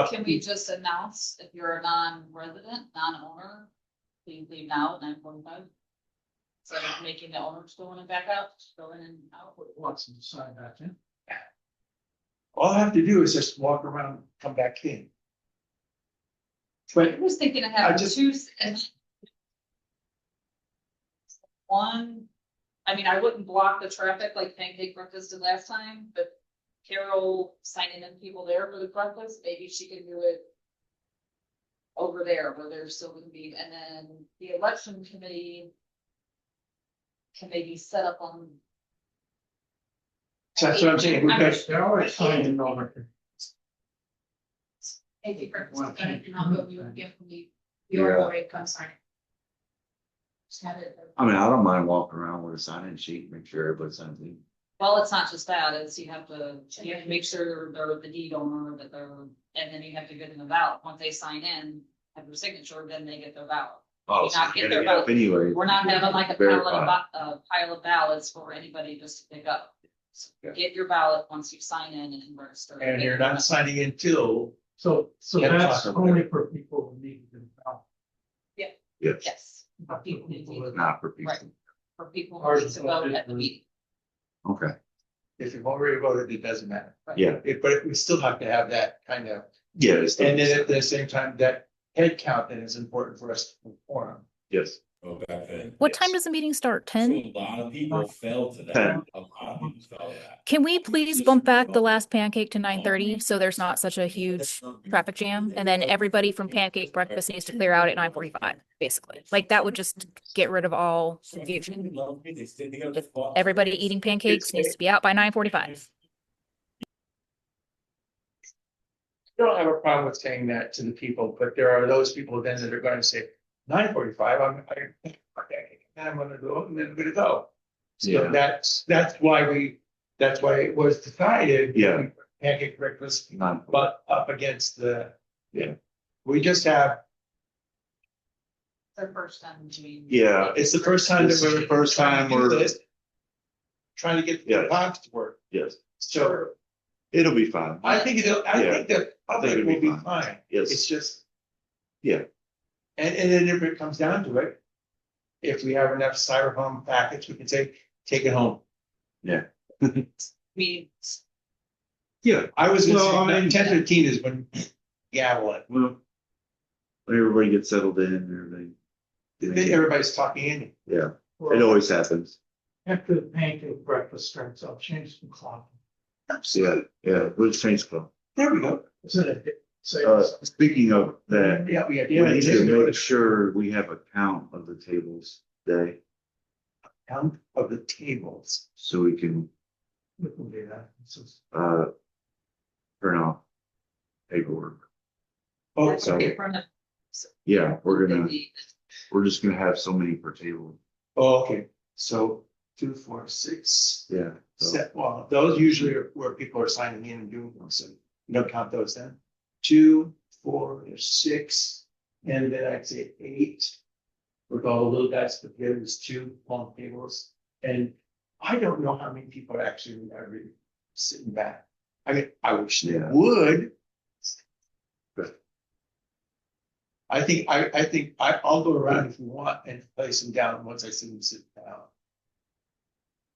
[SPEAKER 5] Can we just announce if you're a non-resident, non-owner, please leave now at 9:45? Instead of making the owners go in and back out, go in and out.
[SPEAKER 2] What's inside that, yeah?
[SPEAKER 8] All I have to do is just walk around, and come back in.
[SPEAKER 5] I
[SPEAKER 8] But
[SPEAKER 5] was thinking of
[SPEAKER 8] I
[SPEAKER 5] having
[SPEAKER 8] just-
[SPEAKER 5] two. One, I mean, I wouldn't block the traffic like Pancake Breakfast did last time, but Carol signing in people there for the breakfast, maybe she can do it over there where there's still gonna be, and then the election committee can maybe set up on.
[SPEAKER 8] that's what I'm saying. We've got,
[SPEAKER 2] They're always signing over.
[SPEAKER 7] Pancake breakfast,
[SPEAKER 2] One
[SPEAKER 7] and I'll go, you would give me
[SPEAKER 4] Yeah.
[SPEAKER 7] your way, come sign. Just have it.
[SPEAKER 4] I mean, I don't mind walking around with a sign-in sheet, make sure everybody signs in.
[SPEAKER 5] Well, it's not just that, it's you have to make sure they're the deed owner, that they're, and then you have to get them a ballot. Once they sign in, have their signature, then they get their ballot.
[SPEAKER 4] Oh,
[SPEAKER 5] You
[SPEAKER 4] so
[SPEAKER 5] not
[SPEAKER 4] you
[SPEAKER 5] get
[SPEAKER 4] gotta
[SPEAKER 5] their
[SPEAKER 4] get up
[SPEAKER 5] vote.
[SPEAKER 4] anyway.
[SPEAKER 5] We're not having like a
[SPEAKER 4] Verify.
[SPEAKER 5] pile of ballots for anybody just to pick up. So
[SPEAKER 4] Yeah.
[SPEAKER 5] get your ballot once you sign in and register.
[SPEAKER 8] and you're not signing in till,
[SPEAKER 2] So
[SPEAKER 8] Yeah,
[SPEAKER 2] that's
[SPEAKER 8] talk about
[SPEAKER 2] only for people who need to know.
[SPEAKER 4] Yes,
[SPEAKER 5] Yes,
[SPEAKER 2] Not
[SPEAKER 5] People need to-
[SPEAKER 4] not for people.
[SPEAKER 5] right, for people
[SPEAKER 2] Or
[SPEAKER 5] who need to vote at the meeting.
[SPEAKER 4] Okay,
[SPEAKER 8] if you've already voted, it doesn't matter.
[SPEAKER 4] yeah,
[SPEAKER 8] But we still have to have that kind of,
[SPEAKER 4] yeah. it's
[SPEAKER 8] and then
[SPEAKER 4] still-
[SPEAKER 8] at the same time, that head count then is important for us to perform.
[SPEAKER 4] Yes,
[SPEAKER 11] Oh, back then.
[SPEAKER 1] What time does the meeting start?
[SPEAKER 11] So
[SPEAKER 1] 10?
[SPEAKER 11] a lot of people fell to that.
[SPEAKER 4] 10.
[SPEAKER 11] A lot of people fell to that.
[SPEAKER 1] Can we please bump back the last pancake to 9:30 so there's not such a huge traffic jam? And then everybody from pancake breakfast needs to clear out at 9:45, basically. Like that would just get rid of all confusion. Everybody eating pancakes needs to be out by 9:45.
[SPEAKER 8] I don't have a problem with saying that to the people, but there are those people then that are going to say 9:45, I'm gonna go and then I'm gonna go. So
[SPEAKER 4] Yeah.
[SPEAKER 8] that's why it was decided.
[SPEAKER 4] Yeah.
[SPEAKER 8] Pancake breakfast,
[SPEAKER 4] not,
[SPEAKER 8] but up against the.
[SPEAKER 4] Yeah.
[SPEAKER 8] We just have
[SPEAKER 5] Their first time doing.
[SPEAKER 4] Yeah,
[SPEAKER 8] It's the first time that we're.
[SPEAKER 4] First time we're-
[SPEAKER 8] Trying to get
[SPEAKER 4] Yeah.
[SPEAKER 8] the box to work,
[SPEAKER 4] yes,
[SPEAKER 8] so
[SPEAKER 4] it'll be fine.
[SPEAKER 8] I think the public
[SPEAKER 4] it'll
[SPEAKER 8] will
[SPEAKER 4] be
[SPEAKER 8] be fine. It's
[SPEAKER 4] Yes,
[SPEAKER 8] just,
[SPEAKER 4] yeah,
[SPEAKER 8] and then if it comes down to it. If we have enough styrofoam packets, we can take it home.
[SPEAKER 4] yeah.
[SPEAKER 5] Me,
[SPEAKER 8] Yeah. I was
[SPEAKER 4] Well,
[SPEAKER 8] gonna
[SPEAKER 4] I
[SPEAKER 8] say,
[SPEAKER 4] mean-
[SPEAKER 8] 10:15 is when gavel it.
[SPEAKER 4] Well, when everybody gets settled in and everything.
[SPEAKER 8] Everybody's talking in.
[SPEAKER 4] Yeah, it always happens.
[SPEAKER 2] After the pancake breakfast starts, I'll change the clock.
[SPEAKER 4] Yeah, we'll just change the.
[SPEAKER 8] There we go.
[SPEAKER 2] Is it a, say,
[SPEAKER 4] Speaking of that,
[SPEAKER 8] Yeah, we have.
[SPEAKER 4] we need to make sure we have a count of the tables today,
[SPEAKER 8] Count of the tables.
[SPEAKER 4] so we can,
[SPEAKER 2] we can do that. It's just-
[SPEAKER 4] turn off paperwork.
[SPEAKER 8] Oh,
[SPEAKER 5] that's
[SPEAKER 8] sorry.
[SPEAKER 5] okay, from the-
[SPEAKER 4] Yeah, we're just gonna have so many per table.
[SPEAKER 8] Oh, okay, so 2, 4, 6.
[SPEAKER 4] Yeah. So,
[SPEAKER 8] Well, those usually are where people are signing in and doing them, so you don't count those then. 2, 4, there's 6, and then I'd say 8. With all the little guys put together, there's 2 long tables, and I don't know how many people actually are really sitting back. I mean, I wish they
[SPEAKER 4] Yeah.
[SPEAKER 8] would.
[SPEAKER 4] Good.
[SPEAKER 8] I think I'll go around if you want and place them down once I see them sit down.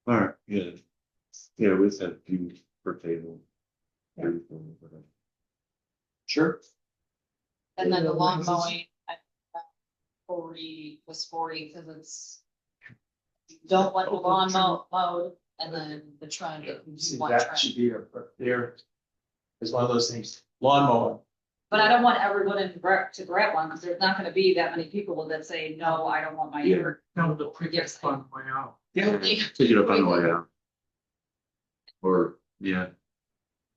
[SPEAKER 4] all right, good. Yeah, we said a few per table.
[SPEAKER 8] Sure.
[SPEAKER 5] And then the lawn mowing, I, 40 was 40, because it's. you Don't want the lawn mowed, and then the trying to.
[SPEAKER 8] See,
[SPEAKER 5] want
[SPEAKER 8] that
[SPEAKER 5] trim.
[SPEAKER 8] should be there. Is one of those things, lawnmower.
[SPEAKER 5] But I don't want everyone to grab one, because there's not gonna be that many people that say, no, I don't want my
[SPEAKER 4] Yeah.
[SPEAKER 5] yard.
[SPEAKER 2] No, the previous fun way out.
[SPEAKER 8] Yeah.
[SPEAKER 4] Pick it up on the way out. Or, yeah,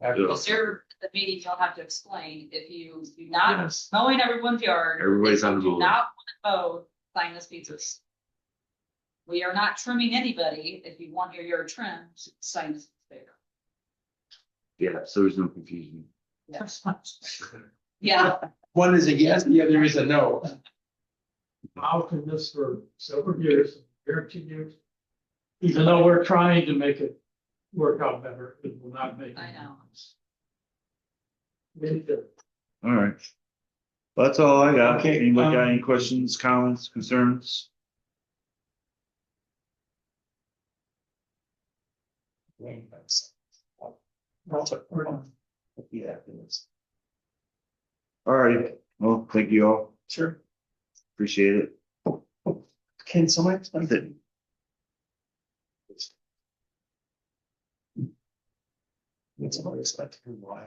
[SPEAKER 5] Because you're, at the meeting, you'll have to explain, if you're not
[SPEAKER 2] Yes.
[SPEAKER 5] mowing everyone's yard.
[SPEAKER 4] Everybody's
[SPEAKER 5] if
[SPEAKER 4] on
[SPEAKER 5] you
[SPEAKER 4] the
[SPEAKER 5] do
[SPEAKER 4] move.
[SPEAKER 5] not want to mow, sign this piece. We are not trimming anybody, if you want your yard trimmed, sign this paper.
[SPEAKER 4] yeah, so there's no confusion.
[SPEAKER 5] Yeah,
[SPEAKER 8] One is a yes, the other is a no.
[SPEAKER 2] Out in this for several years, guarantee you. Even though we're trying to make it work out better, it will not make.
[SPEAKER 5] I know.
[SPEAKER 2] We need to
[SPEAKER 4] All right. That's all I got.
[SPEAKER 8] Okay,
[SPEAKER 4] Anybody got any questions, comments, concerns?
[SPEAKER 8] Yeah.
[SPEAKER 4] All right, well, thank you all.
[SPEAKER 8] Sure.
[SPEAKER 4] Appreciate it.
[SPEAKER 8] Can someone explain that? It's always like to why.